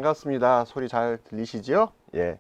반갑습니다. 소리 잘 들리시죠? 예.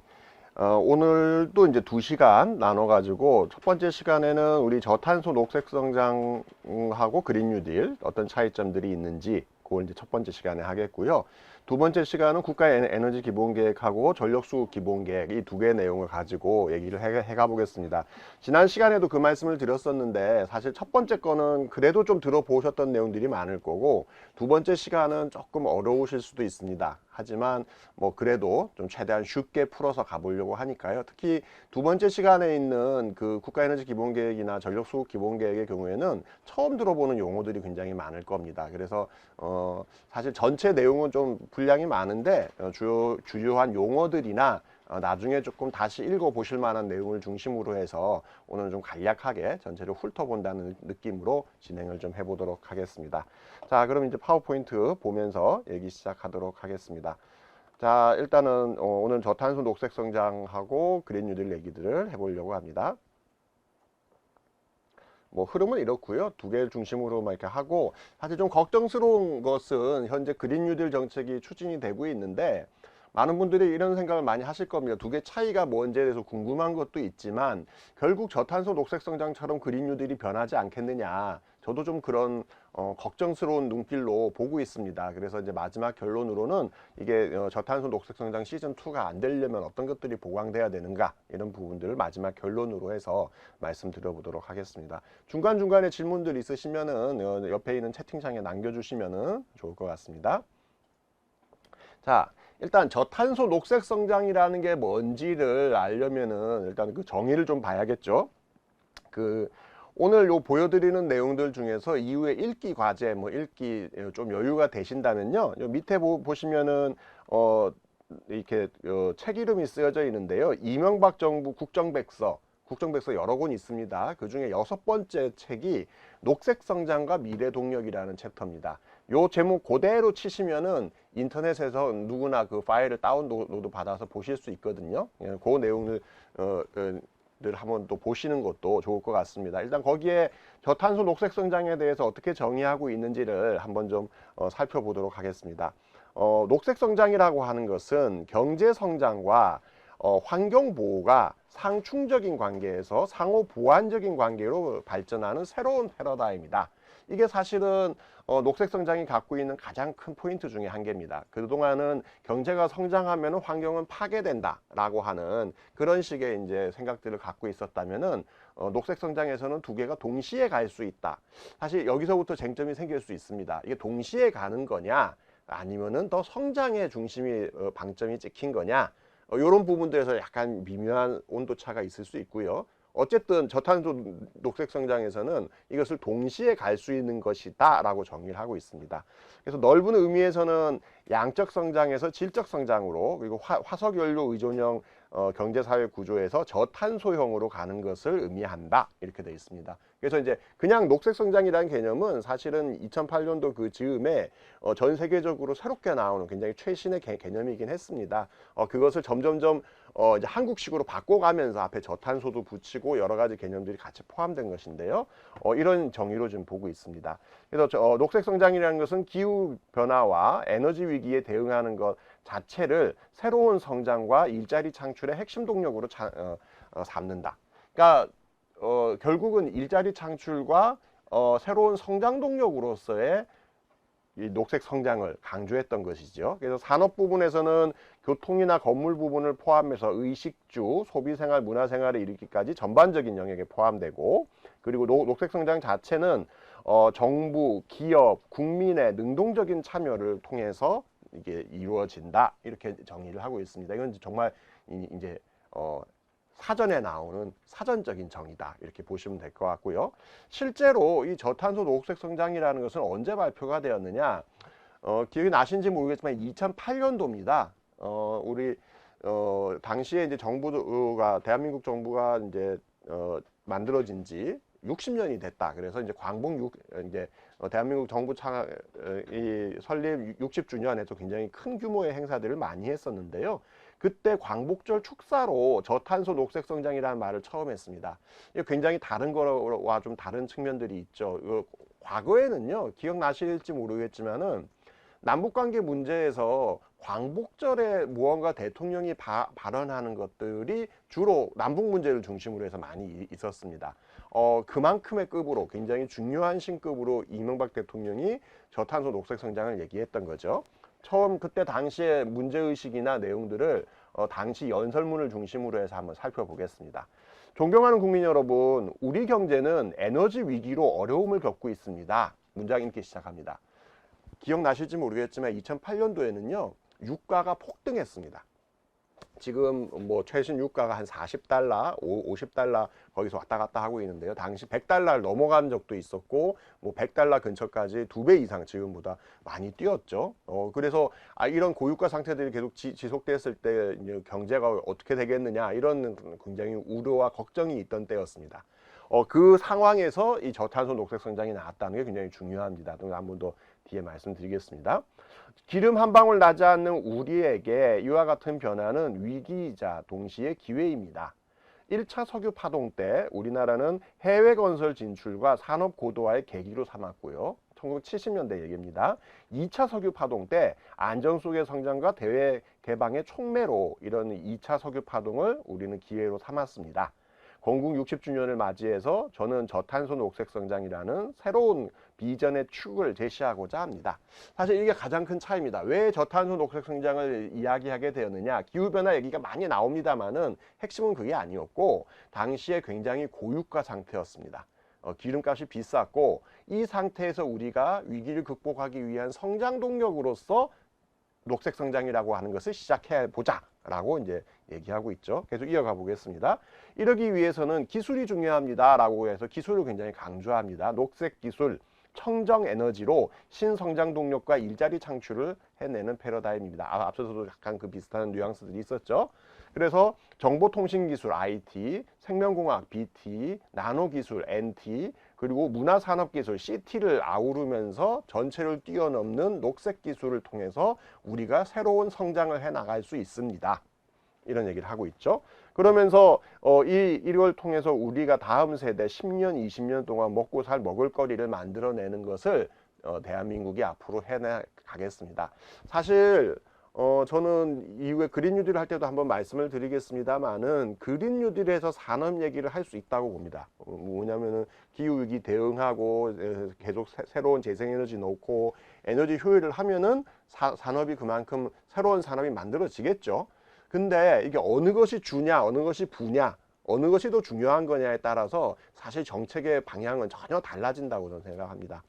오늘도 이제 2시간 나눠가지고 첫 번째 시간에는 우리 저탄소 녹색 성장하고 그린 뉴딜 어떤 차이점들이 있는지 그걸 이제 첫 번째 시간에 하겠고요. 두 번째 시간은 국가 에너지 기본계획하고 전력수급 기본계획 이 두 개의 내용을 가지고 얘기를 해가 보겠습니다. 지난 시간에도 그 말씀을 드렸었는데 사실 첫 번째 거는 그래도 좀 들어보셨던 내용들이 많을 거고 두 번째 시간은 조금 어려우실 수도 있습니다. 하지만 뭐 그래도 좀 최대한 쉽게 풀어서 가보려고 하니까요. 특히 두 번째 시간에 있는 그 국가에너지 기본계획이나 전력수급 기본계획의 경우에는 처음 들어보는 용어들이 굉장히 많을 겁니다. 그래서 사실 전체 내용은 좀 분량이 많은데 주요한 용어들이나 나중에 조금 다시 읽어보실 만한 내용을 중심으로 해서 오늘 좀 간략하게 전체를 훑어본다는 느낌으로 진행을 좀 해보도록 하겠습니다. 자, 그럼 이제 파워포인트 보면서 얘기 시작하도록 하겠습니다. 자, 일단은 오늘 저탄소 녹색 성장하고 그린 뉴딜 얘기들을 해보려고 합니다. 뭐 흐름은 이렇고요. 두 개를 중심으로 막 이렇게 하고 사실 좀 걱정스러운 것은 현재 그린 뉴딜 정책이 추진이 되고 있는데 많은 분들이 이런 생각을 많이 하실 겁니다. 두 개 차이가 뭔지에 대해서 궁금한 것도 있지만 결국 저탄소 녹색 성장처럼 그린 뉴딜이 변하지 않겠느냐. 저도 좀 그런 걱정스러운 눈길로 보고 있습니다. 그래서 이제 마지막 결론으로는 이게 저탄소 녹색 성장 시즌 2가 안 되려면 어떤 것들이 보강돼야 되는가 이런 부분들을 마지막 결론으로 해서 말씀드려 보도록 하겠습니다. 중간중간에 질문들 있으시면은 옆에 있는 채팅창에 남겨주시면은 좋을 것 같습니다. 자, 일단 저탄소 녹색 성장이라는 게 뭔지를 알려면은 일단 그 정의를 좀 봐야겠죠. 오늘 보여드리는 내용들 중에서 이후에 읽기 과제 읽기 좀 여유가 되신다면요. 요 밑에 보시면은 이렇게 책 이름이 쓰여져 있는데요. 이명박 정부 국정백서 여러 권 있습니다. 그 중에 6번째 책이 녹색 성장과 미래 동력이라는 챕터입니다. 요 제목 그대로 치시면은 인터넷에서 누구나 그 파일을 다운로드 받아서 보실 수 있거든요. 그 내용을 한번 또 보시는 것도 좋을 것 같습니다. 일단 거기에 저탄소 녹색 성장에 대해서 어떻게 정의하고 있는지를 한번 좀 살펴보도록 하겠습니다. 녹색 성장이라고 하는 것은 경제 성장과 환경 보호가 상충적인 관계에서 상호 보완적인 관계로 발전하는 새로운 패러다임이다. 이게 사실은 녹색 성장이 갖고 있는 가장 큰 포인트 중에 한 개입니다. 그동안은 경제가 성장하면 환경은 파괴된다라고 하는 그런 식의 이제 생각들을 갖고 있었다면은 녹색 성장에서는 두 개가 동시에 갈 수 있다. 사실 여기서부터 쟁점이 생길 수 있습니다. 이게 동시에 가는 거냐, 아니면은 더 성장의 중심이 방점이 찍힌 거냐, 이런 부분들에서 약간 미묘한 온도차가 있을 수 있고요. 어쨌든 저탄소 녹색 성장에서는 이것을 동시에 갈 수 있는 것이다 라고 정의를 하고 있습니다. 그래서 넓은 의미에서는 양적 성장에서 질적 성장으로, 그리고 화석 연료 의존형 경제사회 구조에서 저탄소형으로 가는 것을 의미한다, 이렇게 되어 있습니다. 그래서 이제 그냥 녹색 성장이라는 개념은 사실은 2008년도 그 즈음에 전 세계적으로 새롭게 나오는 굉장히 최신의 개념이긴 했습니다. 그것을 점점점 이제 한국식으로 바꿔가면서 앞에 저탄소도 붙이고 여러 가지 개념들이 같이 포함된 것인데요. 이런 정의로 좀 보고 있습니다. 그래서 녹색 성장이라는 것은 기후 변화와 에너지 위기에 대응하는 것 자체를 새로운 성장과 일자리 창출의 핵심 동력으로 삼는다. 그러니까 결국은 일자리 창출과 새로운 성장 동력으로서의 이 녹색 성장을 강조했던 것이죠. 그래서 산업 부분에서는 교통이나 건물 부분을 포함해서 의식주, 소비생활, 문화생활에 이르기까지 전반적인 영역에 포함되고, 그리고 녹색 성장 자체는 정부, 기업, 국민의 능동적인 참여를 통해서 이게 이루어진다, 이렇게 정의를 하고 있습니다. 이건 정말 이제 사전에 나오는 사전적인 정의다, 이렇게 보시면 될 것 같고요. 실제로 이 저탄소 녹색 성장이라는 것은 언제 발표가 되었느냐, 기억이 나신지 모르겠지만 2008년도입니다. 우리 당시에 이제 정부가 대한민국 정부가 이제 만들어진 지 60년이 됐다. 그래서 이제 이제 대한민국 정부 설립 60주년에도 굉장히 큰 규모의 행사들을 많이 했었는데요. 그때 광복절 축사로 저탄소 녹색 성장이라는 말을 처음 했습니다. 이게 굉장히 다른 거와 좀 다른 측면들이 있죠. 과거에는요, 기억나실지 모르겠지만은 남북관계 문제에서 광복절에 무언가 대통령이 발언하는 것들이 주로 남북 문제를 중심으로 해서 많이 있었습니다. 그만큼의 급으로 굉장히 중요한 신급으로 이명박 대통령이 저탄소 녹색 성장을 얘기했던 거죠. 처음 그때 당시의 문제의식이나 내용들을 당시 연설문을 중심으로 해서 한번 살펴보겠습니다. 존경하는 국민 여러분, 우리 경제는 에너지 위기로 어려움을 겪고 있습니다. 문장이 이렇게 시작합니다. 기억나실지 모르겠지만 2008년도에는요. 유가가 폭등했습니다. 지금 뭐 최신 유가가 한 40달러, 50달러 거기서 왔다 갔다 하고 있는데요. 당시 100달러를 넘어간 적도 있었고 뭐 100달러 근처까지 2배 이상 지금보다 많이 뛰었죠. 그래서 이런 고유가 상태들이 계속 지속됐을 때 이제 경제가 어떻게 되겠느냐 이런 굉장히 우려와 걱정이 있던 때였습니다. 그 상황에서 이 저탄소 녹색 성장이 나왔다는 게 굉장히 중요합니다. 한 번 더 뒤에 말씀드리겠습니다. 기름 한 방울 나지 않는 우리에게 이와 같은 변화는 위기이자 동시에 기회입니다. 1차 석유 파동 때 우리나라는 해외 건설 진출과 산업 고도화의 계기로 삼았고요. 1970년대 얘기입니다. 2차 석유 파동 때 안정 속의 성장과 대외 개방의 촉매로 이런 2차 석유 파동을 우리는 기회로 삼았습니다. 건국 60주년을 맞이해서 저는 저탄소 녹색 성장이라는 새로운 비전의 축을 제시하고자 합니다. 사실 이게 가장 큰 차이입니다. 왜 저탄소 녹색 성장을 이야기하게 되었느냐. 기후변화 얘기가 많이 나옵니다만은 핵심은 그게 아니었고 당시에 굉장히 고유가 상태였습니다. 기름값이 비쌌고 이 상태에서 우리가 위기를 극복하기 위한 성장 동력으로서 녹색 성장이라고 하는 것을 시작해 보자라고 이제 얘기하고 있죠. 계속 이어가 보겠습니다. 이러기 위해서는 기술이 중요합니다라고 해서 기술을 굉장히 강조합니다. 녹색 기술, 청정 에너지로 신성장 동력과 일자리 창출을 해내는 패러다임입니다. 앞서서도 약간 그 비슷한 뉘앙스들이 있었죠. 그래서 정보통신기술 IT, 생명공학 BT, 나노기술 NT, 그리고 문화산업기술 CT를 아우르면서 전체를 뛰어넘는 녹색 기술을 통해서 우리가 새로운 성장을 해나갈 수 있습니다. 이런 얘기를 하고 있죠. 그러면서 이걸 통해서 우리가 다음 세대 10년, 20년 동안 먹고 살 먹을거리를 만들어내는 것을 대한민국이 앞으로 해나가겠습니다. 사실 저는 이후에 그린 뉴딜 할 때도 한번 말씀을 드리겠습니다만은 그린 뉴딜에서 산업 얘기를 할 수 있다고 봅니다. 뭐냐면은 기후위기 대응하고 계속 새로운 재생에너지 넣고 에너지 효율을 하면은 산업이 그만큼 새로운 산업이 만들어지겠죠. 근데 이게 어느 것이 주냐, 어느 것이 부냐, 어느 것이 더 중요한 거냐에 따라서 사실 정책의 방향은 전혀 달라진다고 저는 생각합니다.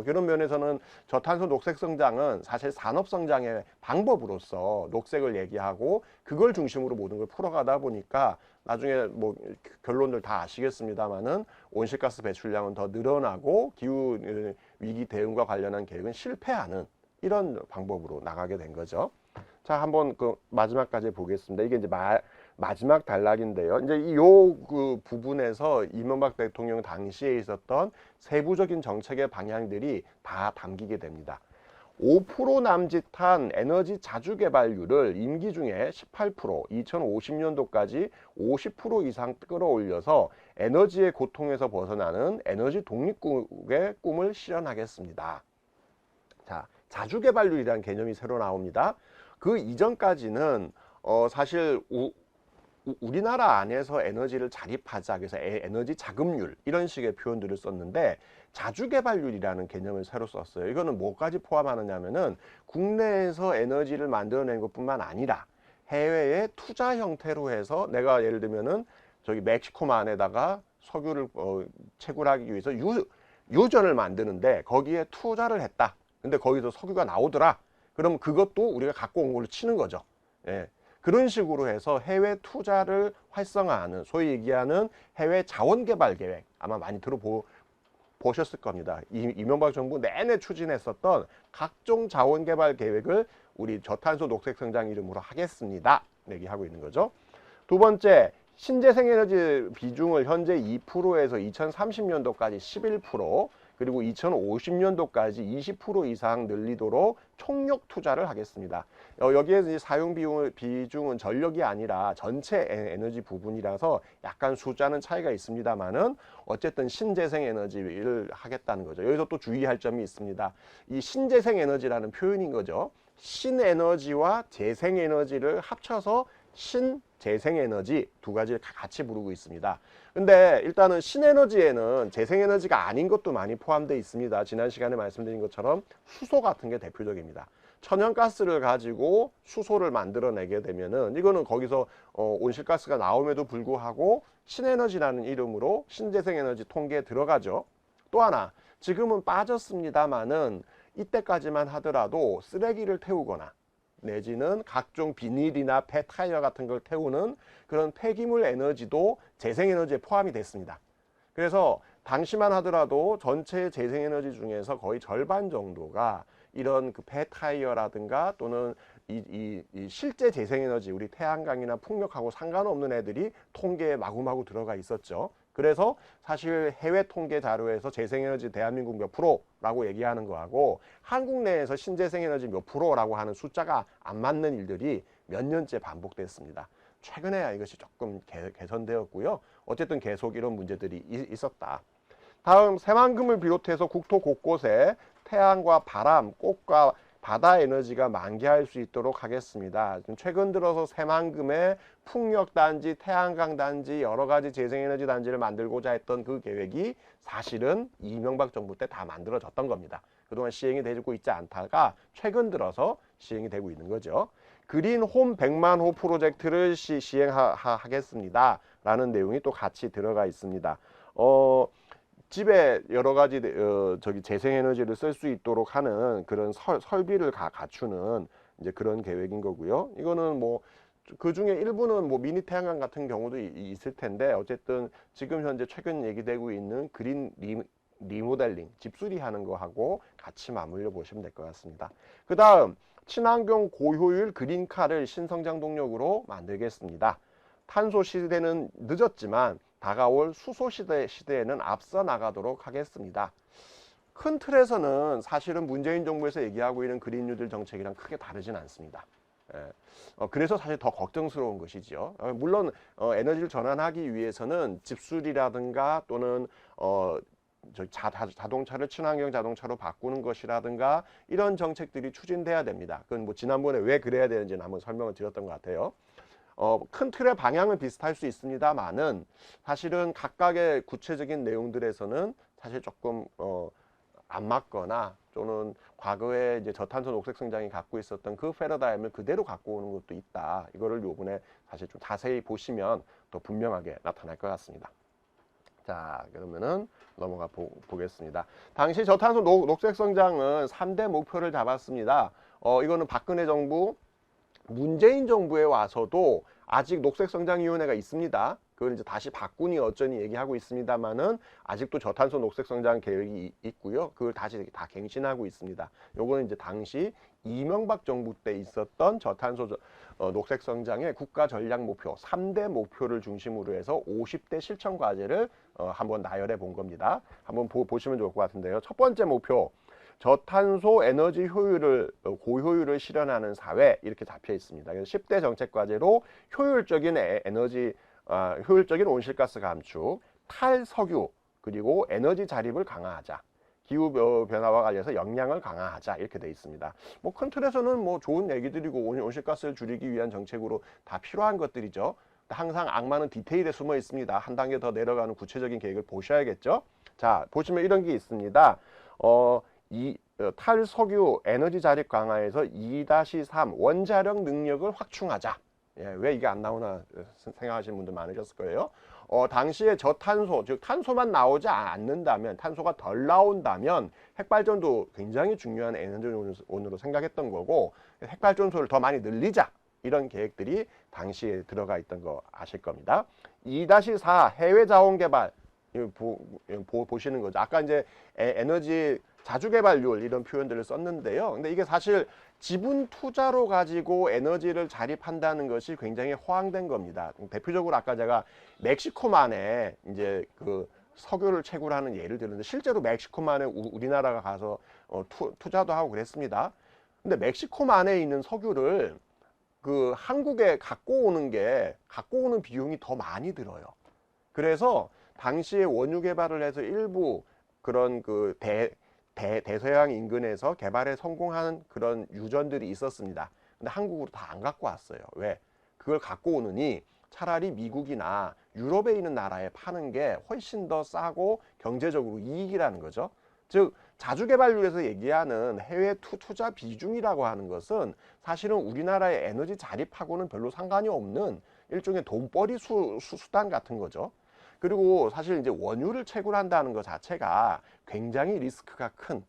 그런 면에서는 저탄소 녹색 성장은 사실 산업 성장의 방법으로서 녹색을 얘기하고 그걸 중심으로 모든 걸 풀어가다 보니까 나중에 뭐 결론들 다 아시겠습니다만은 온실가스 배출량은 더 늘어나고 기후 위기 대응과 관련한 계획은 실패하는 이런 방법으로 나가게 된 거죠. 자, 한번 그 마지막까지 보겠습니다. 이게 이제 마지막 단락인데요. 이제 그 부분에서 이명박 대통령 당시에 있었던 세부적인 정책의 방향들이 다 담기게 됩니다. 5% 남짓한 에너지 자주 개발률을 임기 중에 18%, 2050년도까지 50% 이상 끌어올려서 에너지의 고통에서 벗어나는 에너지 독립국의 꿈을 실현하겠습니다. 자, 자주 개발률이라는 개념이 새로 나옵니다. 그 이전까지는 사실 우리나라 안에서 에너지를 자립하자, 그래서 에너지 자급률 이런 식의 표현들을 썼는데 자주 개발률이라는 개념을 새로 썼어요. 이거는 뭐까지 포함하느냐면은 국내에서 에너지를 만들어낸 것뿐만 아니라 해외에 투자 형태로 해서 내가 예를 들면은 저기 멕시코만에다가 석유를 채굴하기 위해서 유전을 만드는데 거기에 투자를 했다. 근데 거기서 석유가 나오더라. 그럼 그것도 우리가 갖고 온 걸로 치는 거죠. 예. 그런 식으로 해서 해외 투자를 활성화하는 소위 얘기하는 해외 자원개발 계획 아마 많이 들어보셨을 겁니다. 이명박 정부 내내 추진했었던 각종 자원개발 계획을 우리 저탄소 녹색 성장 이름으로 하겠습니다. 얘기하고 있는 거죠. 두 번째, 신재생에너지 비중을 현재 2%에서 2030년도까지 11%, 그리고 2050년도까지 20% 이상 늘리도록 총력 투자를 하겠습니다. 여기에서 이제 사용 비중은 전력이 아니라 전체 에너지 부분이라서 약간 숫자는 차이가 있습니다만은 어쨌든 신재생 에너지를 하겠다는 거죠. 여기서 또 주의할 점이 있습니다. 이 신재생 에너지라는 표현인 거죠. 신에너지와 재생에너지를 합쳐서 신재생에너지 두 가지를 같이 부르고 있습니다. 근데 일단은 신에너지에는 재생에너지가 아닌 것도 많이 포함되어 있습니다. 지난 시간에 말씀드린 것처럼 수소 같은 게 대표적입니다. 천연가스를 가지고 수소를 만들어내게 되면은 이거는 거기서 온실가스가 나옴에도 불구하고 신에너지라는 이름으로 신재생에너지 통계에 들어가죠. 또 하나, 지금은 빠졌습니다마는 이때까지만 하더라도 쓰레기를 태우거나 내지는 각종 비닐이나 폐타이어 같은 걸 태우는 그런 폐기물 에너지도 재생에너지에 포함이 됐습니다. 그래서 당시만 하더라도 전체 재생에너지 중에서 거의 절반 정도가 이런 그 폐타이어라든가 또는 이 실제 재생에너지, 우리 태양광이나 풍력하고 상관없는 애들이 통계에 마구마구 들어가 있었죠. 그래서 사실 해외 통계 자료에서 재생에너지 대한민국 몇 프로라고 얘기하는 거하고 한국 내에서 신재생에너지 몇 프로라고 하는 숫자가 안 맞는 일들이 몇 년째 반복됐습니다. 최근에야 이것이 조금 개선되었고요. 어쨌든 계속 이런 문제들이 있었다. 다음, 새만금을 비롯해서 국토 곳곳에 태양과 바람, 꽃과 바다 에너지가 만개할 수 있도록 하겠습니다. 최근 들어서 새만금에 풍력단지, 태양광단지, 여러 가지 재생에너지 단지를 만들고자 했던 그 계획이 사실은 이명박 정부 때 다 만들어졌던 겁니다. 그동안 시행이 되고 있지 않다가 최근 들어서 시행이 되고 있는 거죠. 그린홈 100만 호 프로젝트를 시행하겠습니다. 라는 내용이 또 같이 들어가 있습니다. 집에 여러 가지 재생에너지를 쓸 수 있도록 하는 그런 설비를 갖추는 이제 그런 계획인 거고요. 이거는 뭐 그 중에 일부는 뭐 미니 태양광 같은 경우도 있을 텐데 어쨌든 지금 현재 최근 얘기되고 있는 그린 리모델링, 집수리하는 거하고 같이 맞물려 보시면 될 것 같습니다. 그 다음, 친환경 고효율 그린카를 신성장 동력으로 만들겠습니다. 탄소 시대는 늦었지만 다가올 수소 시대에는 앞서 나가도록 하겠습니다. 큰 틀에서는 사실은 문재인 정부에서 얘기하고 있는 그린 뉴딜 정책이랑 크게 다르진 않습니다. 그래서 사실 더 걱정스러운 것이죠. 물론 에너지를 전환하기 위해서는 집수리라든가 또는 자동차를 친환경 자동차로 바꾸는 것이라든가 이런 정책들이 추진돼야 됩니다. 그건 뭐 지난번에 왜 그래야 되는지는 한번 설명을 드렸던 것 같아요. 큰 틀의 방향은 비슷할 수 있습니다만은 사실은 각각의 구체적인 내용들에서는 사실 조금 안 맞거나 또는 과거에 이제 저탄소 녹색 성장이 갖고 있었던 그 패러다임을 그대로 갖고 오는 것도 있다. 이거를 요번에 사실 좀 자세히 보시면 더 분명하게 나타날 것 같습니다. 자, 그러면은 넘어가 보겠습니다. 당시 저탄소 녹색 성장은 3대 목표를 잡았습니다. 이거는 박근혜 정부, 문재인 정부에 와서도 아직 녹색성장위원회가 있습니다. 그걸 이제 다시 바꾸니 어쩌니 얘기하고 있습니다만은 아직도 저탄소 녹색성장 계획이 있고요. 그걸 다시 다 갱신하고 있습니다. 요거는 이제 당시 이명박 정부 때 있었던 저탄소 녹색성장의 국가 전략 목표 3대 목표를 중심으로 해서 50대 실천 과제를 한번 나열해 본 겁니다. 한번 보시면 좋을 것 같은데요. 첫 번째 목표, 저탄소 에너지 효율을 고효율을 실현하는 사회, 이렇게 잡혀 있습니다. 그래서 10대 정책 과제로 효율적인 효율적인 온실가스 감축, 탈석유, 그리고 에너지 자립을 강화하자, 기후 변화와 관련해서 역량을 강화하자, 이렇게 돼 있습니다. 뭐 큰 틀에서는 뭐 좋은 얘기들이고 온실가스를 줄이기 위한 정책으로 다 필요한 것들이죠. 항상 악마는 디테일에 숨어 있습니다. 한 단계 더 내려가는 구체적인 계획을 보셔야겠죠. 자, 보시면 이런 게 있습니다. 탈석유 에너지 자립 강화에서 2-3 원자력 능력을 확충하자. 왜 이게 안 나오나 생각하시는 분들 많으셨을 거예요. 당시에 저탄소, 즉 탄소만 나오지 않는다면, 탄소가 덜 나온다면 핵발전도 굉장히 중요한 에너지원으로 생각했던 거고, 핵발전소를 더 많이 늘리자, 이런 계획들이 당시에 들어가 있던 거 아실 겁니다. 2-4 해외 자원 개발 보시는 거죠. 아까 이제 에너지 자주개발률 이런 표현들을 썼는데요. 근데 이게 사실 지분 투자로 가지고 에너지를 자립한다는 것이 굉장히 허황된 겁니다. 대표적으로 아까 제가 멕시코만에 이제 그 석유를 채굴하는 예를 들었는데 실제로 멕시코만에 우리나라가 가서 투자도 하고 그랬습니다. 근데 멕시코만에 있는 석유를 그 한국에 갖고 오는 비용이 더 많이 들어요. 그래서 당시에 원유 개발을 해서 일부 그런 대서양 인근에서 개발에 성공한 그런 유전들이 있었습니다. 근데 한국으로 다 안 갖고 왔어요. 왜? 그걸 갖고 오느니 차라리 미국이나 유럽에 있는 나라에 파는 게 훨씬 더 싸고 경제적으로 이익이라는 거죠. 즉 자주개발률에서 얘기하는 해외 투자 비중이라고 하는 것은 사실은 우리나라의 에너지 자립하고는 별로 상관이 없는 일종의 돈벌이 수단 같은 거죠. 그리고 사실 이제 원유를 채굴한다는 것 자체가 굉장히 리스크가 큰,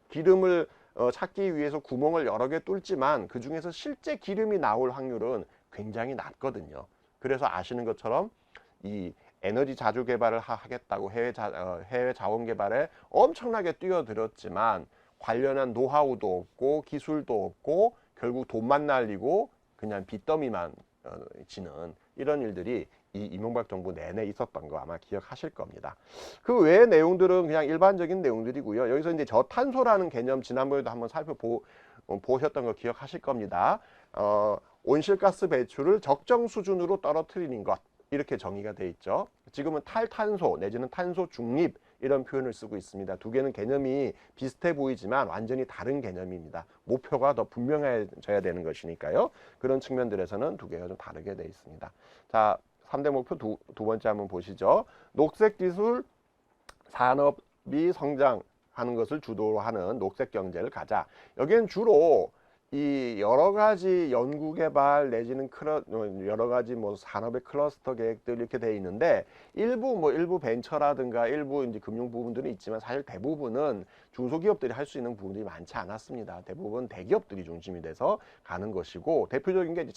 기름을 찾기 위해서 구멍을 여러 개 뚫지만 그 중에서 실제 기름이 나올 확률은 굉장히 낮거든요. 그래서 아시는 것처럼 이 에너지 자주 개발을 하겠다고 해외 자원 개발에 엄청나게 뛰어들었지만 관련한 노하우도 없고 기술도 없고 결국 돈만 날리고 그냥 빚더미만 지는 이런 일들이 이 이명박 정부 내내 있었던 거 아마 기억하실 겁니다. 그 외의 내용들은 그냥 일반적인 내용들이고요. 여기서 이제 저탄소라는 개념 지난번에도 한번 살펴보셨던 거 기억하실 겁니다. 온실가스 배출을 적정 수준으로 떨어뜨리는 것, 이렇게 정의가 돼 있죠. 지금은 탈탄소 내지는 탄소 중립 이런 표현을 쓰고 있습니다. 두 개는 개념이 비슷해 보이지만 완전히 다른 개념입니다. 목표가 더 분명해져야 되는 것이니까요. 그런 측면들에서는 두 개가 좀 다르게 돼 있습니다. 자, 3대 목표 두 번째 한번 보시죠. 녹색기술 산업이 성장하는 것을 주도로 하는 녹색경제를 가자. 여기엔 주로 이 여러 가지 연구개발 내지는 여러 가지 뭐 산업의 클러스터 계획들 이렇게 돼 있는데 일부 벤처라든가 일부 이제 금융 부분들은 있지만 사실 대부분은 중소기업들이 할 수 있는 부분들이 많지 않았습니다. 대부분 대기업들이 중심이 돼서 가는 것이고 대표적인 게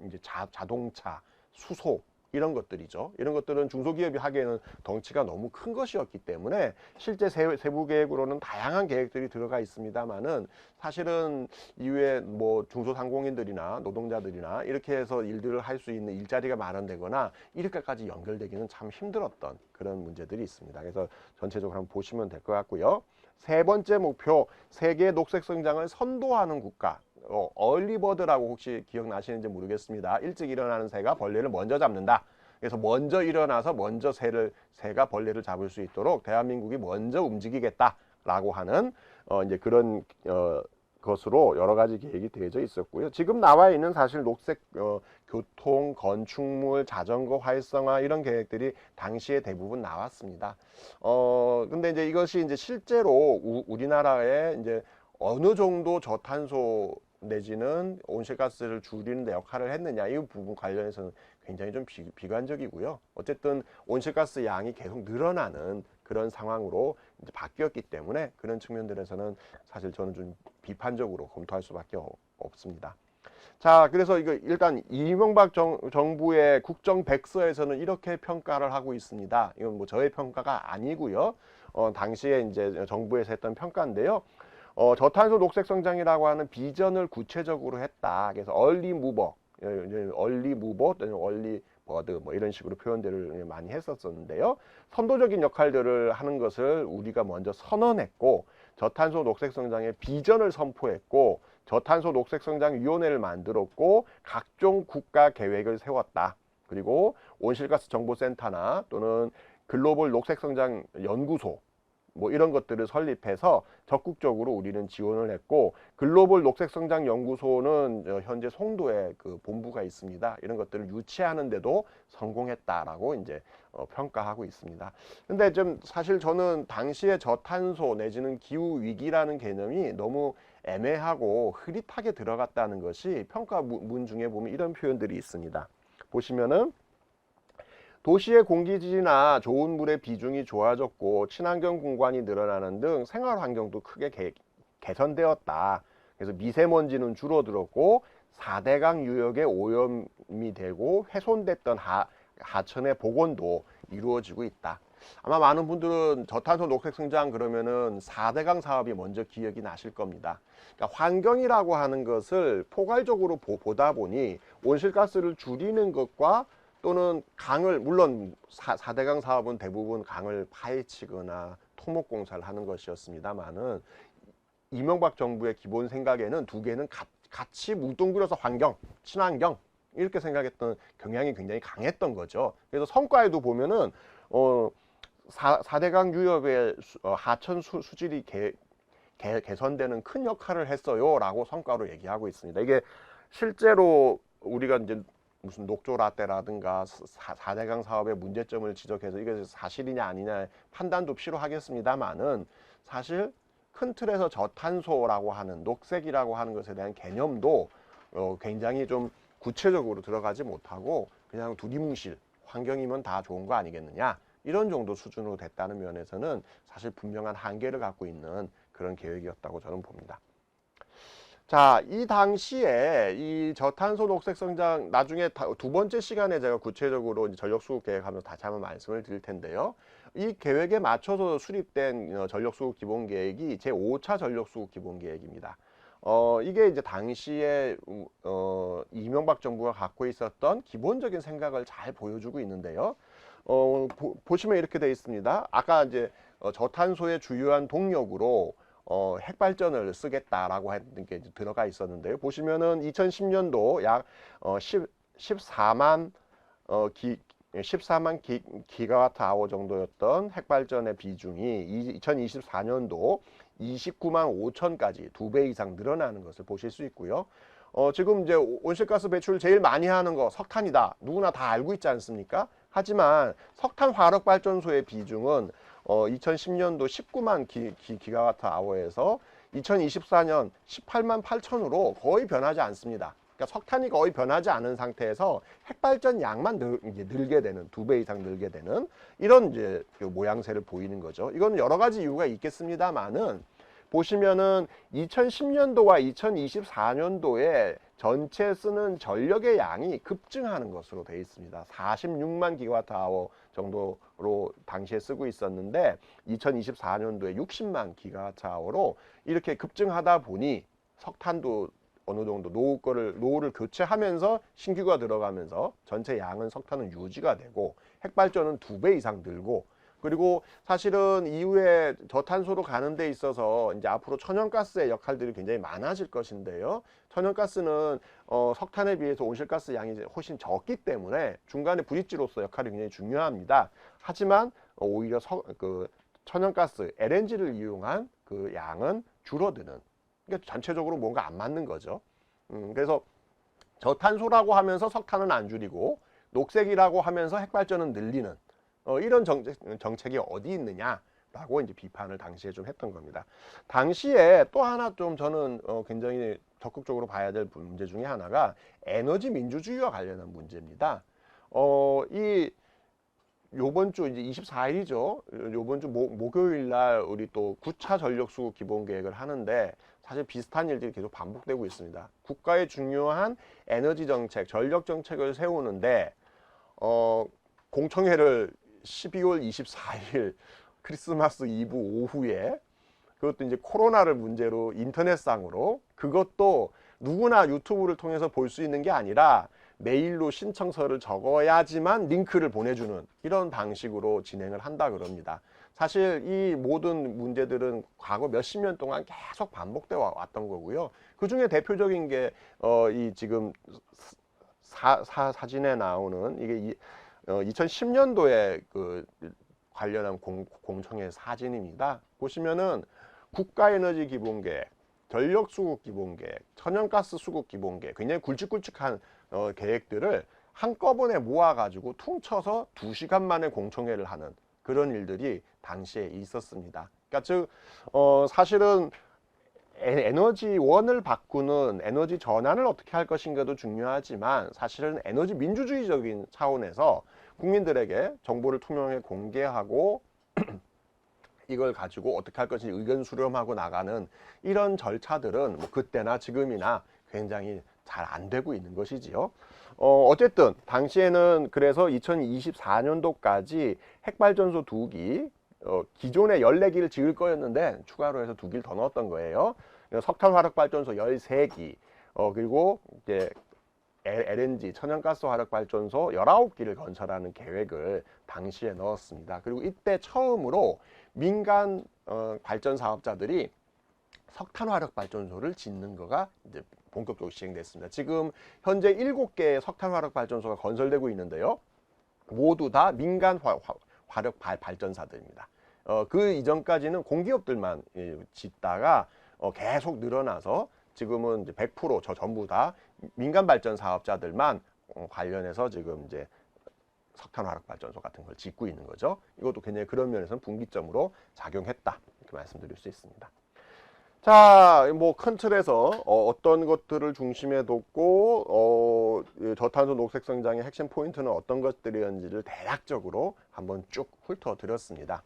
이제 자동차, 수소 이런 것들이죠. 이런 것들은 중소기업이 하기에는 덩치가 너무 큰 것이었기 때문에 실제 세부 계획으로는 다양한 계획들이 들어가 있습니다만은 사실은 이외에 뭐 중소상공인들이나 노동자들이나 이렇게 해서 일들을 할 수 있는 일자리가 마련되거나 이렇게까지 연결되기는 참 힘들었던 그런 문제들이 있습니다. 그래서 전체적으로 한번 보시면 될 것 같고요. 세 번째 목표, 세계 녹색 성장을 선도하는 국가. 얼리버드라고 혹시 기억나시는지 모르겠습니다. 일찍 일어나는 새가 벌레를 먼저 잡는다. 그래서 먼저 일어나서 먼저 새가 벌레를 잡을 수 있도록 대한민국이 먼저 움직이겠다라고 하는 이제 그런 것으로 여러 가지 계획이 되어져 있었고요. 지금 나와 있는 사실 녹색 교통, 건축물, 자전거 활성화 이런 계획들이 당시에 대부분 나왔습니다. 근데 이제 이것이 이제 실제로 우리나라에 이제 어느 정도 저탄소 내지는 온실가스를 줄이는 데 역할을 했느냐 이 부분 관련해서는 굉장히 좀 비관적이고요. 어쨌든 온실가스 양이 계속 늘어나는 그런 상황으로 이제 바뀌었기 때문에 그런 측면들에서는 사실 저는 좀 비판적으로 검토할 수밖에 없습니다. 자, 그래서 이거 일단 이명박 정부의 국정백서에서는 이렇게 평가를 하고 있습니다. 이건 뭐 저의 평가가 아니고요. 당시에 이제 정부에서 했던 평가인데요. 저탄소 녹색 성장이라고 하는 비전을 구체적으로 했다. 그래서 얼리 무버, 얼리 버드 뭐 이런 식으로 표현들을 많이 했었는데요. 선도적인 역할들을 하는 것을 우리가 먼저 선언했고 저탄소 녹색 성장의 비전을 선포했고 저탄소 녹색 성장 위원회를 만들었고 각종 국가 계획을 세웠다. 그리고 온실가스 정보센터나 또는 글로벌 녹색 성장 연구소 뭐 이런 것들을 설립해서 적극적으로 우리는 지원을 했고 글로벌 녹색성장 연구소는 현재 송도에 그 본부가 있습니다. 이런 것들을 유치하는 데도 성공했다라고 이제 평가하고 있습니다. 근데 좀 사실 저는 당시에 저탄소 내지는 기후 위기라는 개념이 너무 애매하고 흐릿하게 들어갔다는 것이 평가문 중에 보면 이런 표현들이 있습니다. 보시면은 도시의 공기질이나 좋은 물의 비중이 좋아졌고 친환경 공간이 늘어나는 등 생활 환경도 크게 개선되었다. 그래서 미세먼지는 줄어들었고 4대강 유역의 오염이 되고 훼손됐던 하천의 복원도 이루어지고 있다. 아마 많은 분들은 저탄소 녹색 성장 그러면은 4대강 사업이 먼저 기억이 나실 겁니다. 그러니까 환경이라고 하는 것을 포괄적으로 보다 보니 온실가스를 줄이는 것과 또는 강을 물론 4대강 사업은 대부분 강을 파헤치거나 토목공사를 하는 것이었습니다만은 이명박 정부의 기본 생각에는 두 개는 같이 뭉뚱그려서 환경, 친환경 이렇게 생각했던 경향이 굉장히 강했던 거죠. 그래서 성과에도 보면은 4대강 유역의 하천 수질이 개선되는 큰 역할을 했어요라고 성과로 얘기하고 있습니다. 이게 실제로 우리가 이제 무슨 녹조 라떼라든가 4대강 사업의 문제점을 지적해서 이게 사실이냐 아니냐 판단도 필요하겠습니다만은 사실 큰 틀에서 저탄소라고 하는 녹색이라고 하는 것에 대한 개념도 굉장히 좀 구체적으로 들어가지 못하고 그냥 두리뭉실 환경이면 다 좋은 거 아니겠느냐 이런 정도 수준으로 됐다는 면에서는 사실 분명한 한계를 갖고 있는 그런 계획이었다고 저는 봅니다. 자, 이 당시에 이 저탄소 녹색 성장 나중에 두 번째 시간에 제가 구체적으로 이제 전력수급 계획하면서 다시 한번 말씀을 드릴 텐데요. 이 계획에 맞춰서 수립된 전력수급 기본계획이 제5차 전력수급 기본계획입니다. 이게 이제 당시에 이명박 정부가 갖고 있었던 기본적인 생각을 잘 보여주고 있는데요. 보시면 이렇게 되어 있습니다. 아까 이제 저탄소의 주요한 동력으로 핵발전을 쓰겠다라고 했던 게 들어가 있었는데요. 보시면은 2010년도 약 14만 기가와트 아워 정도였던 핵발전의 비중이 2024년도 29만 5천까지 2배 이상 늘어나는 것을 보실 수 있고요. 지금 이제 온실가스 배출 제일 많이 하는 거 석탄이다. 누구나 다 알고 있지 않습니까? 하지만 석탄 화력 발전소의 비중은 2010년도 19만 기가와트 아워에서 2024년 18만 8천으로 거의 변하지 않습니다. 그러니까 석탄이 거의 변하지 않은 상태에서 핵발전 양만 늘게 되는 2배 이상 늘게 되는 이런 이제 모양새를 보이는 거죠. 이건 여러 가지 이유가 있겠습니다만은 보시면은 2010년도와 2024년도에 전체 쓰는 전력의 양이 급증하는 것으로 되어 있습니다. 46만 기가와트 아워 정도로 당시에 쓰고 있었는데 2024년도에 60만 기가와트 아워로 이렇게 급증하다 보니 석탄도 어느 정도 노후를 교체하면서 신규가 들어가면서 전체 양은 석탄은 유지가 되고 핵발전은 2배 이상 늘고 그리고 사실은 이후에 저탄소로 가는 데 있어서 이제 앞으로 천연가스의 역할들이 굉장히 많아질 것인데요. 천연가스는 석탄에 비해서 온실가스 양이 훨씬 적기 때문에 중간에 브릿지로서 역할이 굉장히 중요합니다. 하지만 오히려 천연가스 LNG를 이용한 그 양은 줄어드는. 그러니까 전체적으로 뭔가 안 맞는 거죠. 그래서 저탄소라고 하면서 석탄은 안 줄이고 녹색이라고 하면서 핵발전은 늘리는 이런 정책이 어디 있느냐라고 이제 비판을 당시에 좀 했던 겁니다. 당시에 또 하나 좀 저는 굉장히 적극적으로 봐야 될 문제 중에 하나가 에너지 민주주의와 관련한 문제입니다. 요번 주 이제 24일이죠. 요번 주 목요일 날 우리 또 9차 전력수급 기본계획을 하는데 사실 비슷한 일들이 계속 반복되고 있습니다. 국가의 중요한 에너지 정책, 전력 정책을 세우는데 공청회를 12월 24일 크리스마스 이브 오후에 그것도 이제 코로나를 문제로 인터넷상으로 그것도 누구나 유튜브를 통해서 볼 수 있는 게 아니라 메일로 신청서를 적어야지만 링크를 보내주는 이런 방식으로 진행을 한다 그럽니다. 사실 이 모든 문제들은 과거 몇십 년 동안 계속 반복되어 왔던 거고요. 그 중에 대표적인 게 이 지금 사진에 나오는 이게 2010년도에 그 관련한 공청회 사진입니다. 보시면은 국가에너지 기본계획, 전력수급 기본계획, 천연가스 수급 기본계획 굉장히 굵직굵직한 계획들을 한꺼번에 모아가지고 퉁쳐서 2시간 만에 공청회를 하는 그런 일들이 당시에 있었습니다. 그러니까 즉 사실은 에너지원을 바꾸는 에너지 전환을 어떻게 할 것인가도 중요하지만 사실은 에너지 민주주의적인 차원에서 국민들에게 정보를 투명하게 공개하고 이걸 가지고 어떻게 할 것인지 의견 수렴하고 나가는 이런 절차들은 뭐 그때나 지금이나 굉장히 잘 안 되고 있는 것이지요. 어쨌든 당시에는 그래서 2024년도까지 핵발전소 2기 기존에 14기를 지을 거였는데 추가로 해서 2기를 더 넣었던 거예요. 석탄 화력 발전소 13기 그리고 이제 LNG 천연가스 화력 발전소 19기를 건설하는 계획을 당시에 넣었습니다. 그리고 이때 처음으로 민간 발전 사업자들이 석탄 화력 발전소를 짓는 거가 이제 본격적으로 시행됐습니다. 지금 현재 7개의 석탄 화력 발전소가 건설되고 있는데요. 모두 다 민간 화력 발전사들입니다. 그 이전까지는 공기업들만 짓다가 계속 늘어나서 지금은 이제 100% 전부 다 민간 발전 사업자들만 관련해서 지금 이제 석탄 화력 발전소 같은 걸 짓고 있는 거죠. 이것도 굉장히 그런 면에서는 분기점으로 작용했다, 이렇게 말씀드릴 수 있습니다. 자, 뭐 큰 틀에서 어떤 것들을 중심에 뒀고 저탄소 녹색 성장의 핵심 포인트는 어떤 것들이었는지를 대략적으로 한번 쭉 훑어드렸습니다.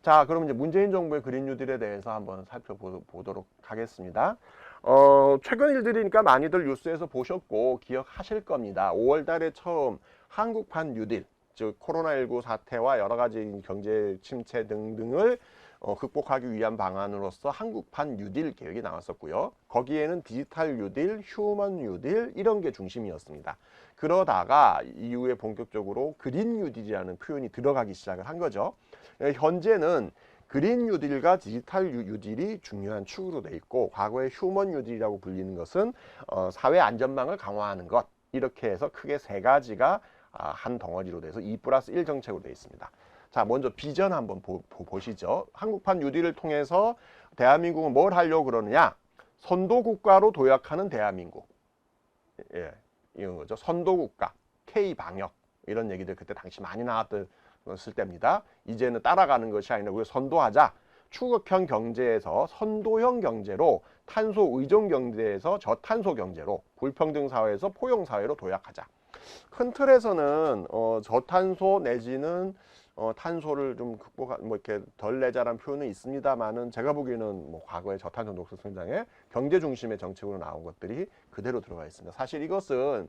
자, 그럼 이제 문재인 정부의 그린 뉴딜에 대해서 한번 살펴보도록 하겠습니다. 최근 일들이니까 많이들 뉴스에서 보셨고 기억하실 겁니다. 5월 달에 처음 한국판 뉴딜, 즉 코로나19 사태와 여러 가지 경제 침체 등등을 극복하기 위한 방안으로서 한국판 뉴딜 계획이 나왔었고요. 거기에는 디지털 뉴딜, 휴먼 뉴딜 이런 게 중심이었습니다. 그러다가 이후에 본격적으로 그린 뉴딜이라는 표현이 들어가기 시작을 한 거죠. 현재는 그린 뉴딜과 디지털 뉴딜이 중요한 축으로 돼 있고, 과거에 휴먼 뉴딜이라고 불리는 것은 사회 안전망을 강화하는 것, 이렇게 해서 크게 세 가지가 한 덩어리로 돼서 2+1 정책으로 되어 있습니다. 자, 먼저 비전 한번 보시죠. 한국판 뉴딜을 통해서 대한민국은 뭘 하려고 그러느냐? 선도국가로 도약하는 대한민국. 예, 이런 거죠. 선도국가, K방역 이런 얘기들 그때 당시 많이 나왔을 때입니다. 이제는 따라가는 것이 아니라 우리가 선도하자. 추극형 경제에서 선도형 경제로, 탄소 의존 경제에서 저탄소 경제로, 불평등 사회에서 포용 사회로 도약하자. 큰 틀에서는 저탄소 내지는 탄소를 좀 뭐 이렇게 덜 내자라는 표현은 있습니다만은, 제가 보기에는 뭐 과거의 저탄소 녹색 성장의 경제 중심의 정책으로 나온 것들이 그대로 들어가 있습니다. 사실 이것은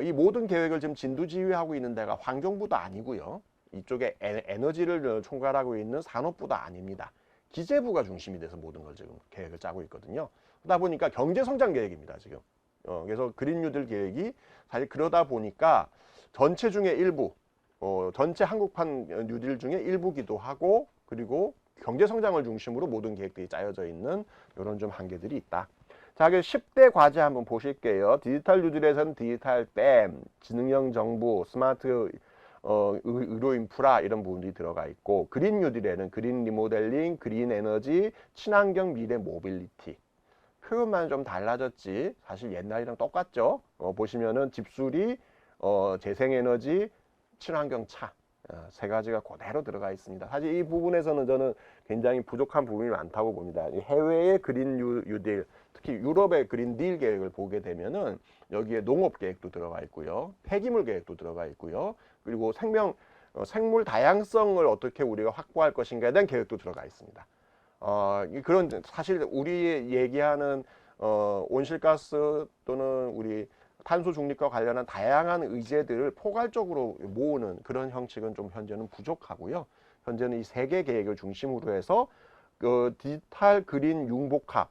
이 모든 계획을 지금 진두지휘하고 있는 데가 환경부도 아니고요. 이쪽에 에너지를 총괄하고 있는 산업부도 아닙니다. 기재부가 중심이 돼서 모든 걸 지금 계획을 짜고 있거든요. 그러다 보니까 경제성장 계획입니다, 지금. 그래서 그린 뉴딜 계획이 사실 그러다 보니까 전체 중에 일부, 전체 한국판 뉴딜 중에 일부기도 하고, 그리고 경제성장을 중심으로 모든 계획들이 짜여져 있는 이런 좀 한계들이 있다. 자, 10대 과제 한번 보실게요. 디지털 뉴딜에서는 디지털 댐, 지능형 정부, 스마트 의료 인프라 이런 부분들이 들어가 있고, 그린 뉴딜에는 그린 리모델링, 그린 에너지, 친환경 미래 모빌리티. 표현만 좀 달라졌지 사실 옛날이랑 똑같죠. 보시면은 집수리, 재생에너지, 친환경 차, 세 가지가 그대로 들어가 있습니다. 사실 이 부분에서는 저는 굉장히 부족한 부분이 많다고 봅니다. 해외의 그린 뉴딜, 특히 유럽의 그린 딜 계획을 보게 되면은 여기에 농업 계획도 들어가 있고요, 폐기물 계획도 들어가 있고요, 그리고 생물 다양성을 어떻게 우리가 확보할 것인가에 대한 계획도 들어가 있습니다. 그런 사실 우리 얘기하는 온실가스 또는 우리 탄소 중립과 관련한 다양한 의제들을 포괄적으로 모으는 그런 형식은 좀 현재는 부족하고요. 현재는 이 세 개 계획을 중심으로 해서 디지털 그린 융복합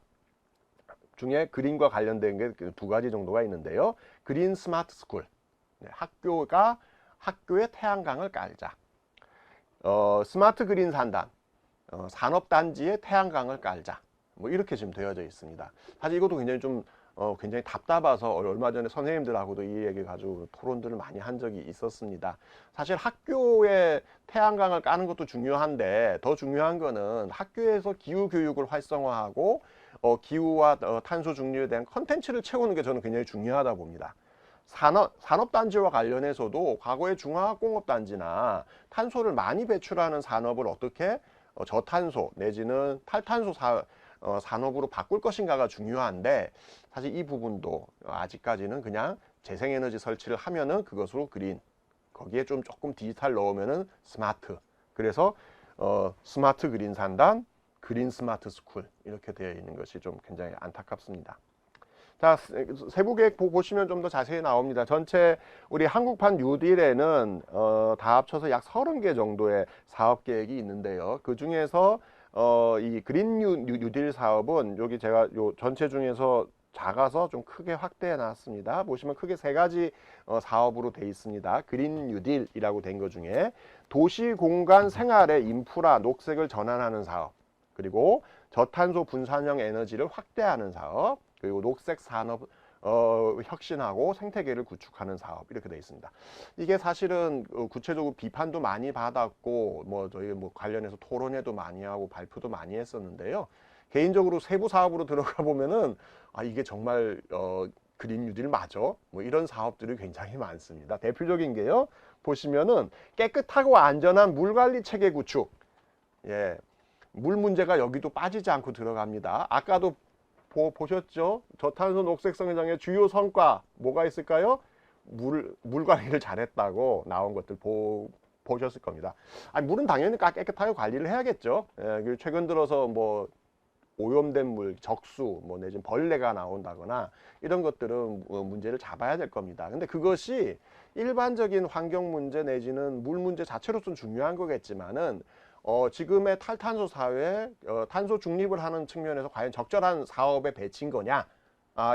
중에 그린과 관련된 게 두 가지 정도가 있는데요. 그린 스마트 스쿨, 학교에 태양광을 깔자. 스마트 그린 산단, 산업단지에 태양광을 깔자. 뭐 이렇게 지금 되어져 있습니다. 사실 이것도 굉장히 답답해서 얼마 전에 선생님들하고도 이 얘기 가지고 토론들을 많이 한 적이 있었습니다. 사실 학교에 태양광을 까는 것도 중요한데, 더 중요한 거는 학교에서 기후 교육을 활성화하고 기후와 탄소 중립에 대한 컨텐츠를 채우는 게 저는 굉장히 중요하다 봅니다. 산업단지와 관련해서도 과거의 중화학공업단지나 탄소를 많이 배출하는 산업을 어떻게 저탄소 내지는 탈탄소 산업으로 바꿀 것인가가 중요한데, 사실 이 부분도 아직까지는 그냥 재생에너지 설치를 하면은 그것으로 그린, 거기에 조금 디지털 넣으면은 스마트, 그래서 스마트 그린 산단, 그린 스마트 스쿨 이렇게 되어 있는 것이 좀 굉장히 안타깝습니다. 자, 세부 계획 보시면 좀 더 자세히 나옵니다. 전체 우리 한국판 뉴딜에는 다 합쳐서 약 30개 정도의 사업 계획이 있는데요. 그 중에서 이 그린 뉴딜 사업은 여기 제가 요 전체 중에서 작아서 좀 크게 확대해 놨습니다. 보시면 크게 세 가지 사업으로 돼 있습니다. 그린 뉴딜이라고 된 것 중에 도시 공간 생활의 인프라 녹색을 전환하는 사업, 그리고 저탄소 분산형 에너지를 확대하는 사업, 그리고 녹색 산업 혁신하고 생태계를 구축하는 사업 이렇게 되어 있습니다. 이게 사실은 구체적으로 비판도 많이 받았고 뭐 저희 뭐 관련해서 토론회도 많이 하고 발표도 많이 했었는데요. 개인적으로 세부 사업으로 들어가 보면은 아 이게 정말 그린 뉴딜 맞아? 뭐 이런 사업들이 굉장히 많습니다. 대표적인 게요. 보시면은 깨끗하고 안전한 물 관리 체계 구축. 예. 물 문제가 여기도 빠지지 않고 들어갑니다. 아까도 보셨죠? 저탄소 녹색성 회장의 주요 성과 뭐가 있을까요? 물 관리를 잘했다고 나온 것들 보셨을 겁니다. 아니, 물은 당연히 깨끗하게 관리를 해야겠죠. 예, 그리고 최근 들어서 뭐 오염된 물, 적수, 뭐 내지는 벌레가 나온다거나 이런 것들은 문제를 잡아야 될 겁니다. 근데 그것이 일반적인 환경 문제 내지는 물 문제 자체로서는 중요한 거겠지만은 지금의 탈탄소 사회에 탄소 중립을 하는 측면에서 과연 적절한 사업에 배치인 거냐?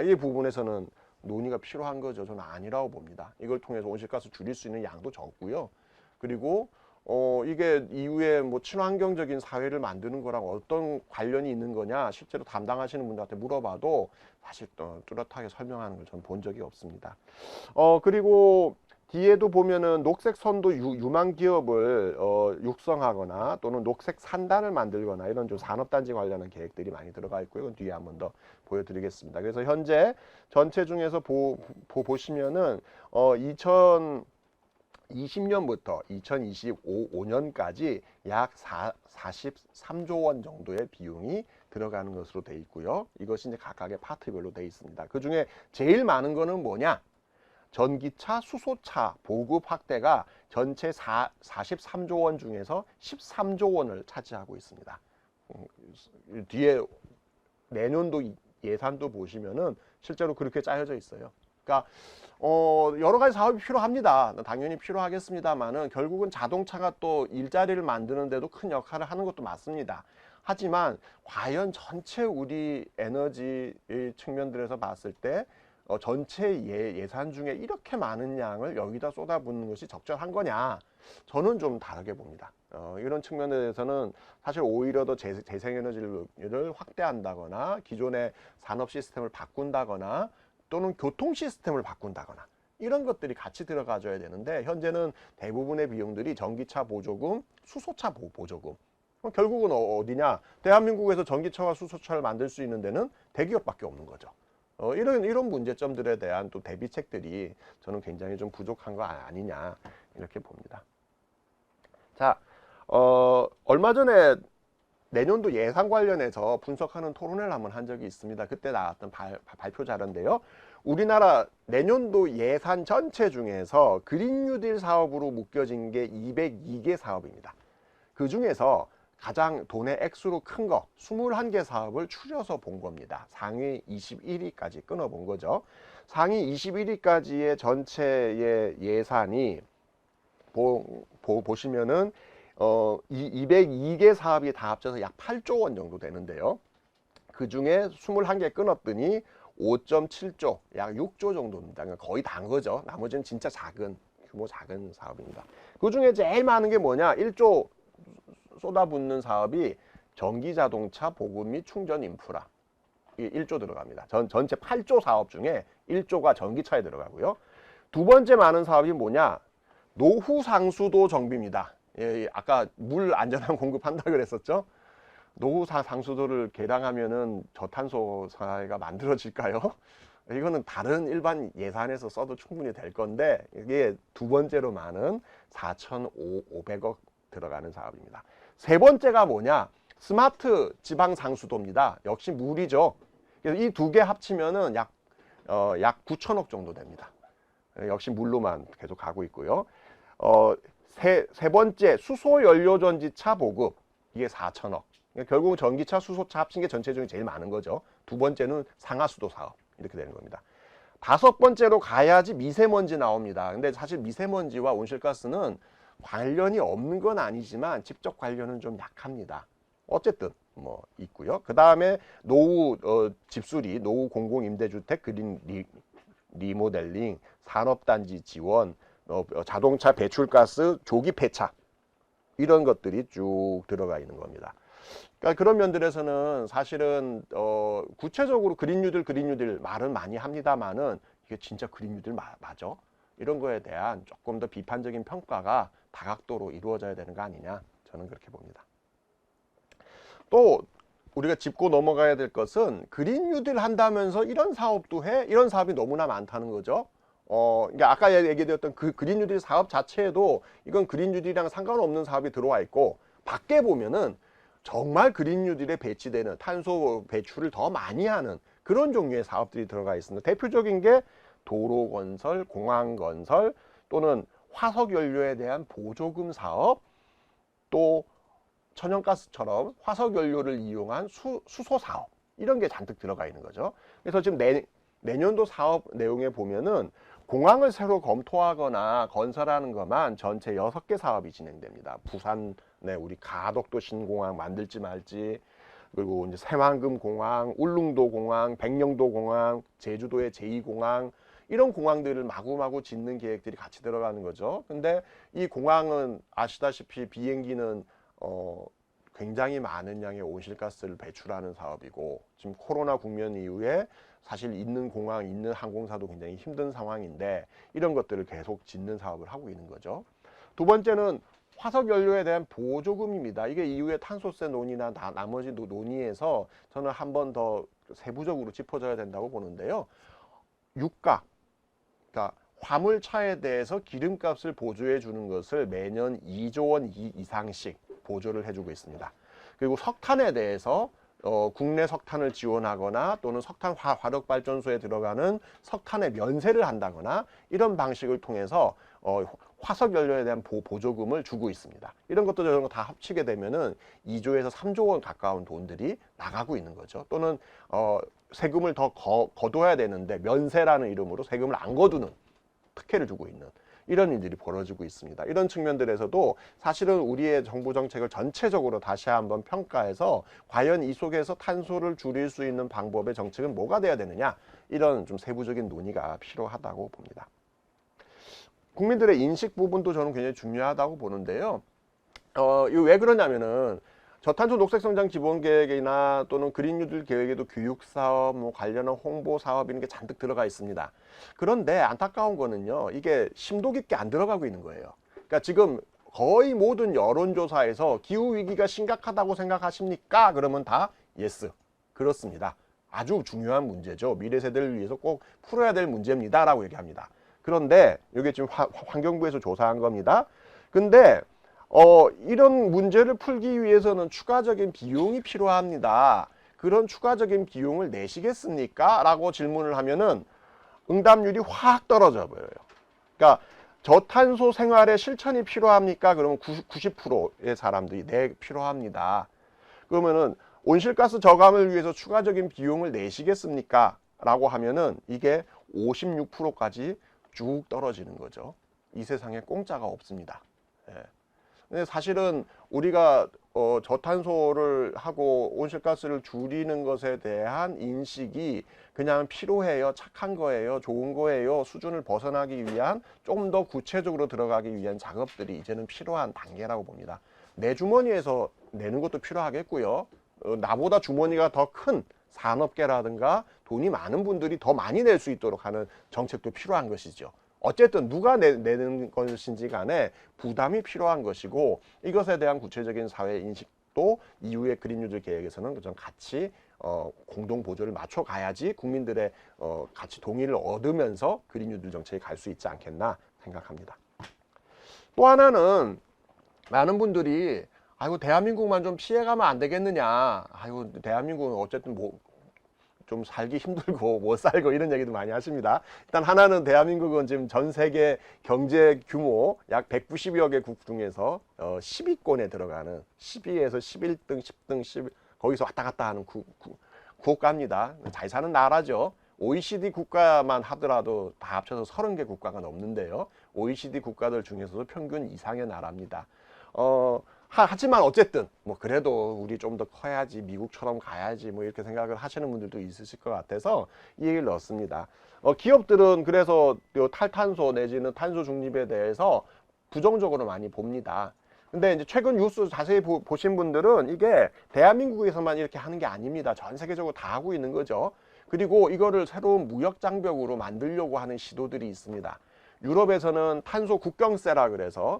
이 부분에서는 논의가 필요한 거죠. 저는 아니라고 봅니다. 이걸 통해서 온실가스 줄일 수 있는 양도 적고요. 그리고 이게 이후에 뭐 친환경적인 사회를 만드는 거랑 어떤 관련이 있는 거냐 실제로 담당하시는 분들한테 물어봐도 사실 뚜렷하게 설명하는 걸 저는 본 적이 없습니다. 그리고 뒤에도 보면은 녹색 선도 유망 기업을 육성하거나 또는 녹색 산단을 만들거나 이런 좀 산업단지 관련한 계획들이 많이 들어가 있고요. 이건 뒤에 한 번 더 보여드리겠습니다. 그래서 현재 전체 중에서 보시면은 2020년부터 2025년까지 약 43조 원 정도의 비용이 들어가는 것으로 돼 있고요. 이것이 이제 각각의 파트별로 돼 있습니다. 그 중에 제일 많은 거는 뭐냐? 전기차, 수소차 보급 확대가 전체 43조 원 중에서 13조 원을 차지하고 있습니다. 뒤에 내년도 예산도 보시면은 실제로 그렇게 짜여져 있어요. 그러니까 여러 가지 사업이 필요합니다. 당연히 필요하겠습니다만은 결국은 자동차가 또 일자리를 만드는 데도 큰 역할을 하는 것도 맞습니다. 하지만 과연 전체 우리 에너지 측면들에서 봤을 때 전체 예산 중에 이렇게 많은 양을 여기다 쏟아붓는 것이 적절한 거냐? 저는 좀 다르게 봅니다. 이런 측면에서는 사실 오히려 더 재생에너지를 확대한다거나 기존의 산업 시스템을 바꾼다거나 또는 교통 시스템을 바꾼다거나 이런 것들이 같이 들어가줘야 되는데 현재는 대부분의 비용들이 전기차 보조금, 수소차 보조금. 결국은 어디냐? 대한민국에서 전기차와 수소차를 만들 수 있는 데는 대기업밖에 없는 거죠. 이런 문제점들에 대한 또 대비책들이 저는 굉장히 좀 부족한 거 아니냐 이렇게 봅니다. 자, 얼마 전에 내년도 예산 관련해서 분석하는 토론회를 한번 한 적이 있습니다. 그때 나왔던 발표 자료인데요. 우리나라 내년도 예산 전체 중에서 그린 뉴딜 사업으로 묶여진 게 202개 사업입니다. 그 중에서 가장 돈의 액수로 큰 거 21개 사업을 추려서 본 겁니다. 상위 21위까지 끊어본 거죠. 상위 21위까지의 전체의 예산이 보시면은 202개 사업이 다 합쳐서 약 8조 원 정도 되는데요. 그 중에 21개 끊었더니 5.7조, 약 6조 정도입니다. 그러니까 거의 단 거죠. 나머지는 진짜 규모 작은 사업입니다. 그 중에 제일 많은 게 뭐냐? 1조 쏟아붓는 사업이 전기자동차 보급 및 충전 인프라. 이 1조 들어갑니다. 전체 8조 사업 중에 1조가 전기차에 들어가고요. 두 번째 많은 사업이 뭐냐? 노후 상수도 정비입니다. 아까 물 안전한 공급한다 그랬었죠? 노후 상수도를 개량하면은 저탄소 사회가 만들어질까요? 이거는 다른 일반 예산에서 써도 충분히 될 건데 이게 두 번째로 많은 4,500억 들어가는 사업입니다. 세 번째가 뭐냐? 스마트 지방 상수도입니다. 역시 물이죠. 그래서 이 두 개 합치면은 약 9천억 정도 됩니다. 역시 물로만 계속 가고 있고요. 세 번째 수소 연료 전지차 보급 이게 4천억. 그러니까 결국은 전기차, 수소차 합친 게 전체 중에 제일 많은 거죠. 두 번째는 상하수도 사업 이렇게 되는 겁니다. 다섯 번째로 가야지 미세먼지 나옵니다. 근데 사실 미세먼지와 온실가스는 관련이 없는 건 아니지만 직접 관련은 좀 약합니다. 어쨌든 뭐 있고요. 그 다음에 노후 집수리, 노후 공공임대주택 그린 리모델링, 산업단지 지원, 자동차 배출가스 조기 폐차 이런 것들이 쭉 들어가 있는 겁니다. 그러니까 그런 면들에서는 사실은 구체적으로 그린 뉴딜 말은 많이 합니다만은 이게 진짜 그린 뉴딜 맞아? 이런 거에 대한 조금 더 비판적인 평가가 다각도로 이루어져야 되는 거 아니냐, 저는 그렇게 봅니다. 또 우리가 짚고 넘어가야 될 것은 그린 뉴딜 한다면서 이런 사업도 해? 이런 사업이 너무나 많다는 거죠. 그러니까 아까 얘기드렸던 그 그린 뉴딜 사업 자체에도 이건 그린 뉴딜이랑 상관없는 사업이 들어와 있고, 밖에 보면은 정말 그린 뉴딜에 배치되는 탄소 배출을 더 많이 하는 그런 종류의 사업들이 들어가 있습니다. 대표적인 게 도로 건설, 공항 건설, 또는 화석 연료에 대한 보조금 사업, 또 천연가스처럼 화석 연료를 이용한 수소 사업, 이런 게 잔뜩 들어가 있는 거죠. 그래서 지금 내년도 사업 내용에 보면은 공항을 새로 검토하거나 건설하는 것만 전체 6개 사업이 진행됩니다. 부산에 우리 가덕도 신공항 만들지 말지, 그리고 이제 새만금 공항, 울릉도 공항, 백령도 공항, 제주도의 제2공항, 이런 공항들을 마구마구 짓는 계획들이 같이 들어가는 거죠. 근데 이 공항은 아시다시피 비행기는 굉장히 많은 양의 온실가스를 배출하는 사업이고, 지금 코로나 국면 이후에 사실 있는 공항, 있는 항공사도 굉장히 힘든 상황인데 이런 것들을 계속 짓는 사업을 하고 있는 거죠. 두 번째는 화석 연료에 대한 보조금입니다. 이게 이후에 탄소세 논의나 나머지 논의에서 저는 한 번 더 세부적으로 짚어줘야 된다고 보는데요. 유가, 그러니까 화물차에 대해서 기름값을 보조해 주는 것을 매년 2조 원 이상씩 보조를 해주고 있습니다. 그리고 석탄에 대해서 국내 석탄을 지원하거나 또는 석탄 화력발전소에 들어가는 석탄의 면세를 한다거나 이런 방식을 통해서 화석 연료에 대한 보조금을 주고 있습니다. 이런 것도 저런 거 다 합치게 되면은 2조에서 3조 원 가까운 돈들이 나가고 있는 거죠. 또는 세금을 더 거둬야 되는데 면세라는 이름으로 세금을 안 거두는 특혜를 주고 있는 이런 일들이 벌어지고 있습니다. 이런 측면들에서도 사실은 우리의 정부 정책을 전체적으로 다시 한번 평가해서 과연 이 속에서 탄소를 줄일 수 있는 방법의 정책은 뭐가 돼야 되느냐, 이런 좀 세부적인 논의가 필요하다고 봅니다. 국민들의 인식 부분도 저는 굉장히 중요하다고 보는데요. 이거 왜 그러냐면은 저탄소 녹색성장 기본계획이나 또는 그린 뉴딜 계획에도 교육사업, 뭐 관련한 홍보사업 이런 게 잔뜩 들어가 있습니다. 그런데 안타까운 거는요, 이게 심도 깊게 안 들어가고 있는 거예요. 그러니까 지금 거의 모든 여론조사에서 기후위기가 심각하다고 생각하십니까? 그러면 다 예스. 그렇습니다. 아주 중요한 문제죠. 미래 세대를 위해서 꼭 풀어야 될 문제입니다. 라고 얘기합니다. 그런데 이게 지금 환경부에서 조사한 겁니다. 근데 이런 문제를 풀기 위해서는 추가적인 비용이 필요합니다. 그런 추가적인 비용을 내시겠습니까? 라고 질문을 하면은 응답률이 확 떨어져 버려요. 그러니까 저탄소 생활의 실천이 필요합니까? 그러면 90%의 사람들이 네, 필요합니다. 그러면은 온실가스 저감을 위해서 추가적인 비용을 내시겠습니까? 라고 하면은 이게 56%까지 쭉 떨어지는 거죠. 이 세상에 공짜가 없습니다. 예. 근데 사실은 우리가 저탄소를 하고 온실가스를 줄이는 것에 대한 인식이 그냥 필요해요, 착한 거예요, 좋은 거예요 수준을 벗어나기 위한 조금 더 구체적으로 들어가기 위한 작업들이 이제는 필요한 단계라고 봅니다. 내 주머니에서 내는 것도 필요하겠고요. 나보다 주머니가 더 큰 산업계라든가 돈이 많은 분들이 더 많이 낼 수 있도록 하는 정책도 필요한 것이죠. 어쨌든 누가 내는 것인지 간에 부담이 필요한 것이고, 이것에 대한 구체적인 사회 인식도 이후의 그린 뉴딜 계획에서는 좀 같이 공동 보조를 맞춰 가야지 국민들의 같이 동의를 얻으면서 그린 뉴딜 정책이 갈 수 있지 않겠나 생각합니다. 또 하나는 많은 분들이 아이고 대한민국만 좀 피해가면 안 되겠느냐, 아이고 대한민국은 어쨌든 뭐 좀 살기 힘들고 못 살고 이런 얘기도 많이 하십니다. 일단 하나는 대한민국은 지금 전 세계 경제 규모 약 190여 개국 중에서 10위권에 들어가는 10위에서 11등, 10등, 10 거기서 왔다 갔다 하는 국가입니다. 잘 사는 나라죠. OECD 국가만 하더라도 다 합쳐서 30개 국가가 넘는데요. OECD 국가들 중에서도 평균 이상의 나라입니다. 하지만 어쨌든 뭐 그래도 우리 좀 더 커야지, 미국처럼 가야지 뭐 이렇게 생각을 하시는 분들도 있으실 것 같아서 이 얘기를 넣었습니다. 기업들은 그래서 탈탄소 내지는 탄소 중립에 대해서 부정적으로 많이 봅니다. 근데 이제 최근 뉴스 자세히 보신 분들은 이게 대한민국에서만 이렇게 하는 게 아닙니다. 전 세계적으로 다 하고 있는 거죠. 그리고 이거를 새로운 무역 장벽으로 만들려고 하는 시도들이 있습니다. 유럽에서는 탄소 국경세라 그래서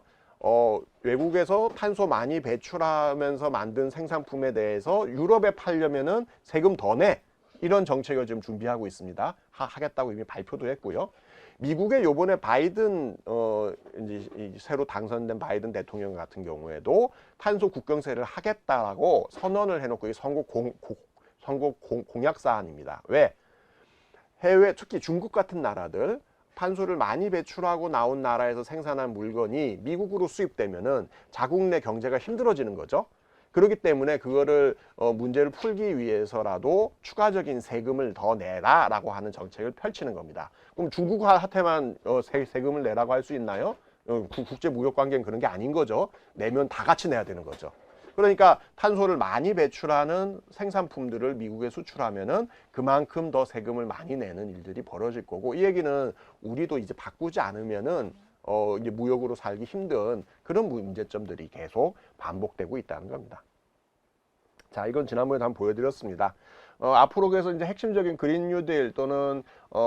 외국에서 탄소 많이 배출하면서 만든 생산품에 대해서 유럽에 팔려면은 세금 더 내. 이런 정책을 지금 준비하고 있습니다. 하겠다고 이미 발표도 했고요. 미국의 요번에 바이든 이제 새로 당선된 바이든 대통령 같은 경우에도 탄소 국경세를 하겠다라고 선언을 해놓고 이 선거 공약 사안입니다. 왜? 해외 특히 중국 같은 나라들 탄소를 많이 배출하고 나온 나라에서 생산한 물건이 미국으로 수입되면은 자국 내 경제가 힘들어지는 거죠. 그렇기 때문에 그거를 문제를 풀기 위해서라도 추가적인 세금을 더 내라라고 하는 정책을 펼치는 겁니다. 그럼 중국한테만 세금을 내라고 할 수 있나요? 국제 무역 관계는 그런 게 아닌 거죠. 내면 다 같이 내야 되는 거죠. 그러니까 탄소를 많이 배출하는 생산품들을 미국에 수출하면은 그만큼 더 세금을 많이 내는 일들이 벌어질 거고, 이 얘기는 우리도 이제 바꾸지 않으면은 이제 무역으로 살기 힘든 그런 문제점들이 계속 반복되고 있다는 겁니다. 자, 이건 지난번에도 한번 보여드렸습니다. 앞으로 그래서 이제 핵심적인 그린 뉴딜 또는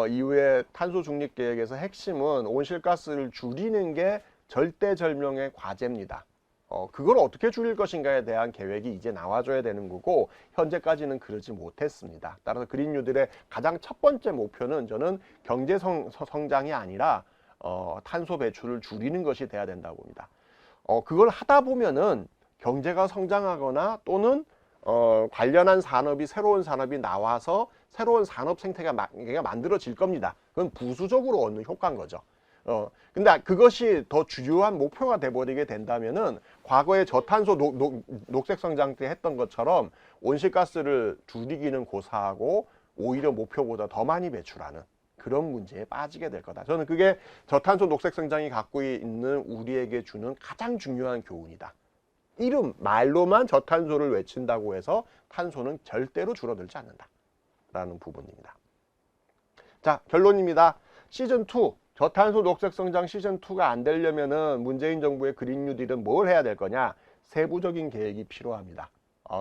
이후에 탄소 중립 계획에서 핵심은 온실가스를 줄이는 게 절대절명의 과제입니다. 그걸 어떻게 줄일 것인가에 대한 계획이 이제 나와줘야 되는 거고, 현재까지는 그러지 못했습니다. 따라서 그린 뉴딜의 가장 첫 번째 목표는 저는 경제 성장이 아니라 탄소 배출을 줄이는 것이 돼야 된다고 봅니다. 그걸 하다 보면은 경제가 성장하거나 또는 관련한 산업이 새로운 산업이 나와서 새로운 산업 생태가 만들어질 겁니다. 그건 부수적으로 얻는 효과인 거죠. 근데 그것이 더 주요한 목표가 돼버리게 된다면은 과거에 저탄소 녹색 성장 때 했던 것처럼 온실가스를 줄이기는 고사하고 오히려 목표보다 더 많이 배출하는 그런 문제에 빠지게 될 거다. 저는 그게 저탄소 녹색 성장이 갖고 있는 우리에게 주는 가장 중요한 교훈이다. 말로만 저탄소를 외친다고 해서 탄소는 절대로 줄어들지 않는다 라는 부분입니다. 자, 결론입니다. 시즌2 저탄소 녹색 성장 시즌2가 안 되려면은 문재인 정부의 그린 뉴딜은 뭘 해야 될 거냐? 세부적인 계획이 필요합니다.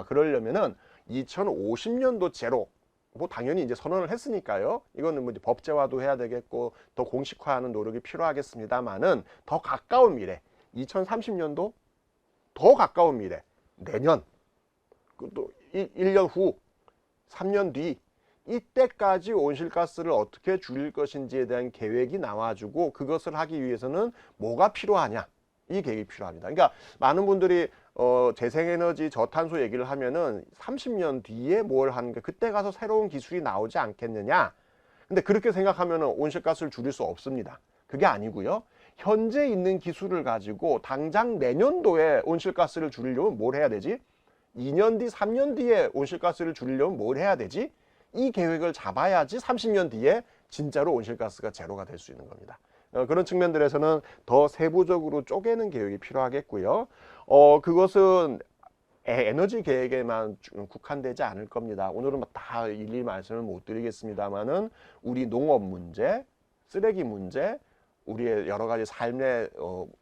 그러려면은 2050년도 제로, 뭐 당연히 이제 선언을 했으니까요. 이거는 뭐 이제 법제화도 해야 되겠고 더 공식화하는 노력이 필요하겠습니다만은 더 가까운 미래, 2030년도 더 가까운 미래, 내년, 또 1년 후, 3년 뒤, 이때까지 온실가스를 어떻게 줄일 것인지에 대한 계획이 나와주고, 그것을 하기 위해서는 뭐가 필요하냐, 이 계획이 필요합니다. 그러니까 많은 분들이 재생에너지 저탄소 얘기를 하면은 30년 뒤에 뭘 하는가, 그때 가서 새로운 기술이 나오지 않겠느냐. 근데 그렇게 생각하면은 온실가스를 줄일 수 없습니다. 그게 아니고요. 현재 있는 기술을 가지고 당장 내년도에 온실가스를 줄이려면 뭘 해야 되지? 2년 뒤, 3년 뒤에 온실가스를 줄이려면 뭘 해야 되지? 이 계획을 잡아야지 30년 뒤에 진짜로 온실가스가 제로가 될 수 있는 겁니다. 그런 측면들에서는 더 세부적으로 쪼개는 계획이 필요하겠고요. 그것은 에너지 계획에만 국한되지 않을 겁니다. 오늘은 다 일일이 말씀을 못 드리겠습니다만은 우리 농업 문제, 쓰레기 문제, 우리의 여러 가지 삶의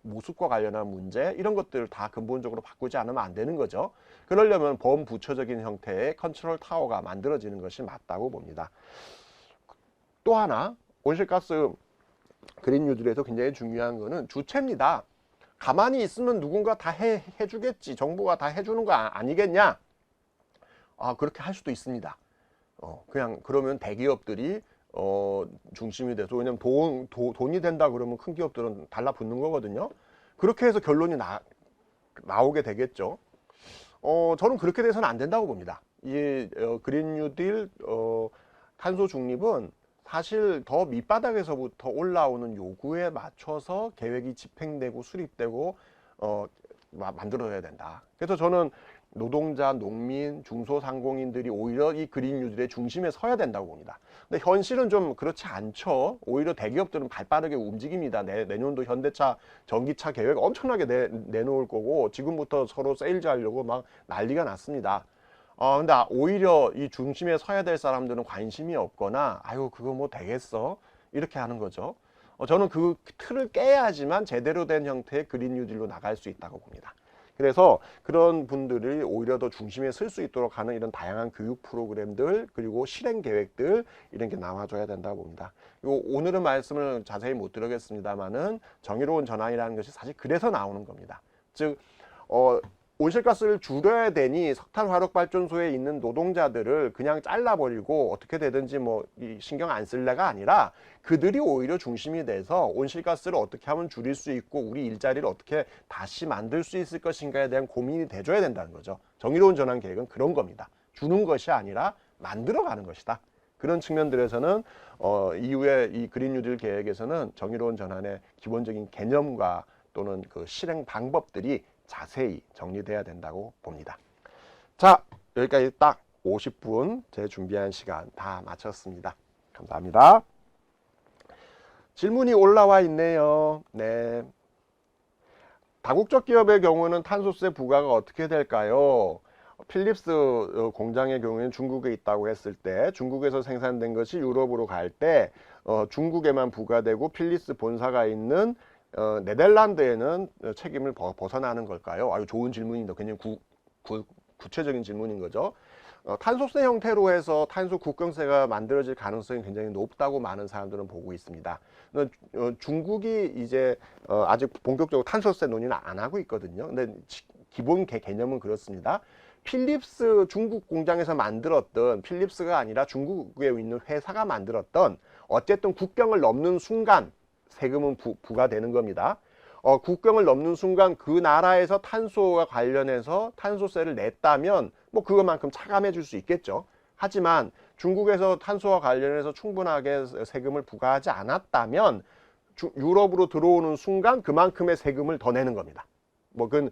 모습과 관련한 문제, 이런 것들을 다 근본적으로 바꾸지 않으면 안 되는 거죠. 그러려면 범부처적인 형태의 컨트롤 타워가 만들어지는 것이 맞다고 봅니다. 또 하나, 온실가스 그린 뉴딜에서 굉장히 중요한 거는 주체입니다. 가만히 있으면 누군가 다 해주겠지, 정부가 다 해주는 거 아니겠냐? 그렇게 할 수도 있습니다. 그냥 그러면 대기업들이 중심이 돼서, 왜냐면 돈이 된다 그러면 큰 기업들은 달라붙는 거거든요. 그렇게 해서 결론이 나오게 되겠죠. 저는 그렇게 돼서는 안 된다고 봅니다. 이 그린 뉴딜 탄소 중립은 사실 더 밑바닥에서부터 올라오는 요구에 맞춰서 계획이 집행되고 수립되고 만들어져야 된다. 그래서 저는 노동자, 농민, 중소상공인들이 오히려 이 그린 뉴딜의 중심에 서야 된다고 봅니다. 근데 현실은 좀 그렇지 않죠. 오히려 대기업들은 발빠르게 움직입니다. 내년도 현대차, 전기차 계획 엄청나게 내놓을 거고, 지금부터 서로 세일즈 하려고 막 난리가 났습니다. 근데 오히려 이 중심에 서야 될 사람들은 관심이 없거나, 아유 그거 뭐 되겠어, 이렇게 하는 거죠. 저는 그 틀을 깨야지만 제대로 된 형태의 그린 뉴딜로 나갈 수 있다고 봅니다. 그래서 그런 분들이 오히려 더 중심에 설 수 있도록 하는 이런 다양한 교육 프로그램들 그리고 실행 계획들 이런 게 나와줘야 된다고 봅니다. 그리고 오늘은 말씀을 자세히 못 드리겠습니다만은 정의로운 전환이라는 것이 사실 그래서 나오는 겁니다. 즉 온실가스를 줄여야 되니 석탄 화력 발전소에 있는 노동자들을 그냥 잘라버리고 어떻게 되든지 뭐 신경 안 쓸래가 아니라 그들이 오히려 중심이 돼서 온실가스를 어떻게 하면 줄일 수 있고 우리 일자리를 어떻게 다시 만들 수 있을 것인가에 대한 고민이 돼줘야 된다는 거죠. 정의로운 전환 계획은 그런 겁니다. 주는 것이 아니라 만들어가는 것이다. 그런 측면들에서는 이후에 이 그린 뉴딜 계획에서는 정의로운 전환의 기본적인 개념과 또는 그 실행 방법들이 자세히 정리돼야 된다고 봅니다. 자, 여기까지 딱 50분 제 준비한 시간 다 마쳤습니다. 감사합니다. 질문이 올라와 있네요. 네. 다국적 기업의 경우는 탄소세 부과가 어떻게 될까요? 필립스 공장의 경우에는 중국에 있다고 했을 때 중국에서 생산된 것이 유럽으로 갈 때 중국에만 부과되고 필립스 본사가 있는 네덜란드에는 책임을 벗어나는 걸까요? 아주 좋은 질문입니다. 굉장히 구체적인 질문인 거죠. 탄소세 형태로 해서 탄소 국경세가 만들어질 가능성이 굉장히 높다고 많은 사람들은 보고 있습니다. 중국이 이제 아직 본격적으로 탄소세 논의는 안 하고 있거든요. 근데 기본 개념은 그렇습니다. 필립스 중국 공장에서 만들었던 필립스가 아니라 중국에 있는 회사가 만들었던 어쨌든 국경을 넘는 순간 세금은 부과되는 겁니다. 국경을 넘는 순간 그 나라에서 탄소와 관련해서 탄소세를 냈다면 뭐 그것만큼 차감해 줄 수 있겠죠. 하지만 중국에서 탄소와 관련해서 충분하게 세금을 부과하지 않았다면 유럽으로 들어오는 순간 그만큼의 세금을 더 내는 겁니다. 뭐 그건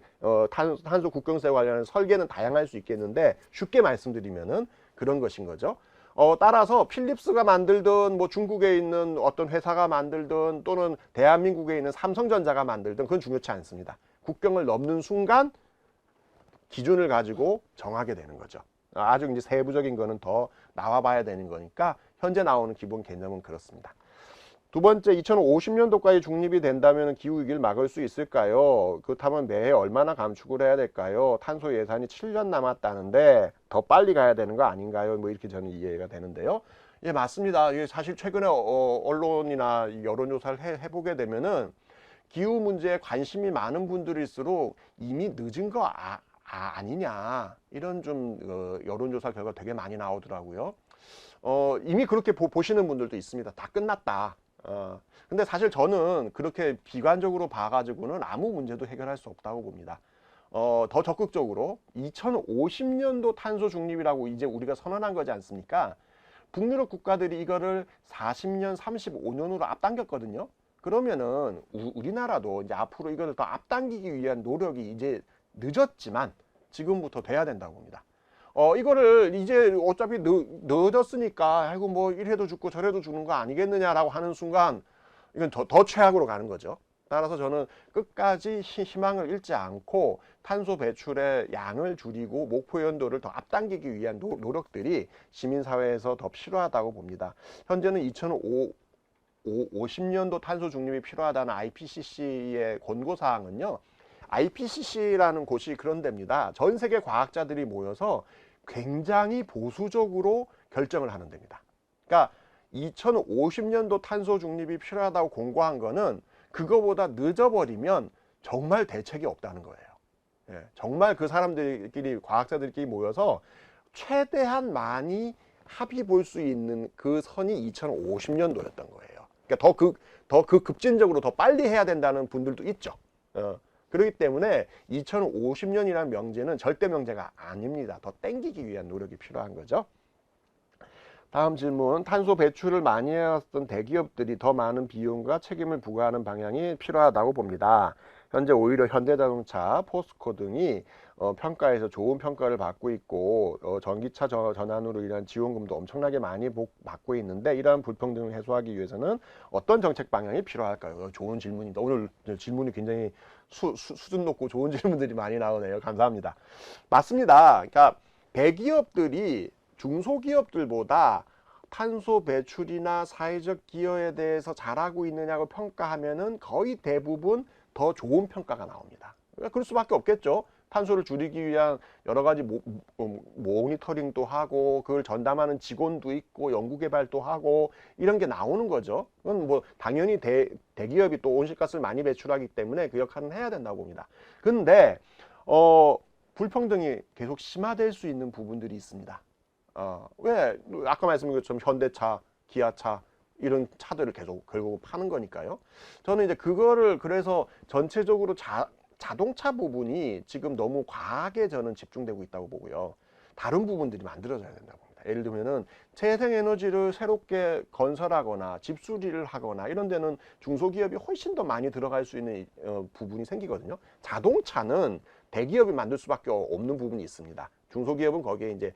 탄소 국경세 관련한 설계는 다양할 수 있겠는데 쉽게 말씀드리면은 그런 것인 거죠. 따라서 필립스가 만들든 뭐 중국에 있는 어떤 회사가 만들든 또는 대한민국에 있는 삼성전자가 만들든 그건 중요치 않습니다. 국경을 넘는 순간 기준을 가지고 정하게 되는 거죠. 아주 이제 세부적인 거는 더 나와 봐야 되는 거니까 현재 나오는 기본 개념은 그렇습니다. 두 번째, 2050년도까지 중립이 된다면 기후위기를 막을 수 있을까요? 그렇다면 매해 얼마나 감축을 해야 될까요? 탄소 예산이 7년 남았다는데 더 빨리 가야 되는 거 아닌가요? 뭐 이렇게 저는 이해가 되는데요. 예, 맞습니다. 예, 사실 최근에 언론이나 여론조사를 해보게 되면은 기후 문제에 관심이 많은 분들일수록 이미 늦은 거 아니냐 이런 좀 여론조사 결과 되게 많이 나오더라고요. 이미 그렇게 보시는 분들도 있습니다. 다 끝났다. 근데 사실 저는 그렇게 비관적으로 봐가지고는 아무 문제도 해결할 수 없다고 봅니다. 더 적극적으로 2050년도 탄소 중립이라고 이제 우리가 선언한 거지 않습니까? 북유럽 국가들이 이거를 40년, 35년으로 앞당겼거든요. 그러면은 우리나라도 이제 앞으로 이거를 더 앞당기기 위한 노력이 이제 늦었지만 지금부터 돼야 된다고 봅니다. 이거를 이제 어차피 늦었으니까 아이고 뭐 이래도 죽고 저래도 죽는 거 아니겠느냐라고 하는 순간 이건 더 최악으로 가는 거죠. 따라서 저는 끝까지 희망을 잃지 않고 탄소 배출의 양을 줄이고 목표 연도를 더 앞당기기 위한 노력들이 시민사회에서 더 필요하다고 봅니다. 현재는 2050년도 탄소 중립이 필요하다는 IPCC의 권고사항은요. IPCC라는 곳이 그런 데입니다. 전 세계 과학자들이 모여서 굉장히 보수적으로 결정을 하는 데입니다. 그러니까 2050년도 탄소 중립이 필요하다고 공고한 거는 그거보다 늦어버리면 정말 대책이 없다는 거예요. 예, 정말 그 사람들끼리 과학자들끼리 모여서 최대한 많이 합의 볼 수 있는 그 선이 2050년도였던 거예요. 그러니까 더 급진적으로 더 빨리 해야 된다는 분들도 있죠. 그렇기 때문에 2050년이라는 명제는 절대 명제가 아닙니다. 더 땡기기 위한 노력이 필요한 거죠. 다음 질문. 탄소 배출을 많이 해왔던 대기업들이 더 많은 비용과 책임을 부과하는 방향이 필요하다고 봅니다. 현재 오히려 현대자동차, 포스코 등이 평가에서 좋은 평가를 받고 있고 전기차 전환으로 인한 지원금도 엄청나게 많이 받고 있는데 이러한 불평등을 해소하기 위해서는 어떤 정책 방향이 필요할까요? 좋은 질문입니다. 오늘 질문이 굉장히 수준 높고 좋은 질문들이 많이 나오네요. 감사합니다. 맞습니다. 그러니까 대기업들이 중소기업들보다 탄소 배출이나 사회적 기여에 대해서 잘하고 있느냐고 평가하면은 거의 대부분 더 좋은 평가가 나옵니다. 그럴 수밖에 없겠죠. 탄소를 줄이기 위한 여러 가지 모니터링도 하고 그걸 전담하는 직원도 있고 연구개발도 하고 이런 게 나오는 거죠. 그건 뭐 당연히 대기업이 또 온실가스를 많이 배출하기 때문에 그 역할은 해야 된다고 봅니다. 근데 불평등이 계속 심화될 수 있는 부분들이 있습니다. 왜 아까 말씀드린 것처럼 현대차, 기아차 이런 차들을 계속 결국 파는 거니까요. 저는 이제 그거를 그래서 전체적으로 자동차 부분이 지금 너무 과하게 저는 집중되고 있다고 보고요. 다른 부분들이 만들어져야 된다고 봅니다. 예를 들면은 재생에너지를 새롭게 건설하거나 집수리를 하거나 이런 데는 중소기업이 훨씬 더 많이 들어갈 수 있는 부분이 생기거든요. 자동차는 대기업이 만들 수밖에 없는 부분이 있습니다. 중소기업은 거기에 이제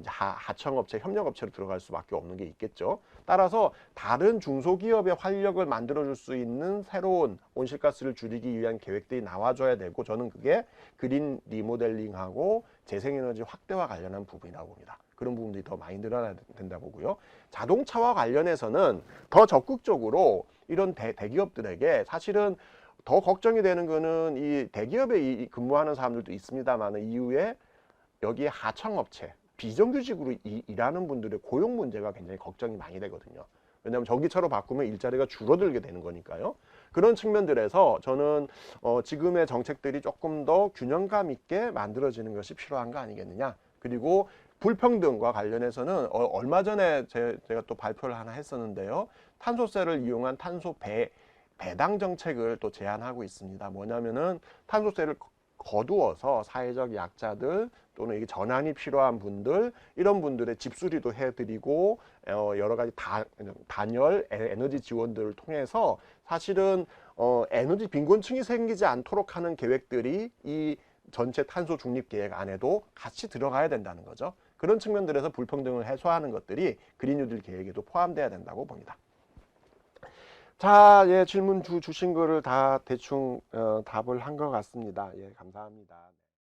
하청업체, 협력업체로 들어갈 수밖에 없는 게 있겠죠. 따라서 다른 중소기업의 활력을 만들어줄 수 있는 새로운 온실가스를 줄이기 위한 계획들이 나와줘야 되고 저는 그게 그린 리모델링하고 재생에너지 확대와 관련한 부분이라고 봅니다. 그런 부분들이 더 많이 늘어나야 된다고 보고요. 자동차와 관련해서는 더 적극적으로 이런 대기업들에게 사실은 더 걱정이 되는 거는 이 대기업에 근무하는 사람들도 있습니다만 이후에 여기에 하청업체, 비정규직으로 일하는 분들의 고용 문제가 굉장히 걱정이 많이 되거든요. 왜냐하면 전기차로 바꾸면 일자리가 줄어들게 되는 거니까요. 그런 측면들에서 저는 지금의 정책들이 조금 더 균형감 있게 만들어지는 것이 필요한 거 아니겠느냐. 그리고 불평등과 관련해서는 얼마 전에 제가 또 발표를 하나 했었는데요. 탄소세를 이용한 탄소 배당 정책을 또 제안하고 있습니다. 뭐냐면은 탄소세를 거두어서 사회적 약자들 또는 이게 전환이 필요한 분들 이런 분들의 집수리도 해드리고 여러 가지 단열 에너지 지원들을 통해서 사실은 에너지 빈곤층이 생기지 않도록 하는 계획들이 이 전체 탄소 중립 계획 안에도 같이 들어가야 된다는 거죠. 그런 측면들에서 불평등을 해소하는 것들이 그린 뉴딜 계획에도 포함돼야 된다고 봅니다. 자, 예, 질문 주신 거를 다 대충 답을 한 것 같습니다. 예, 감사합니다.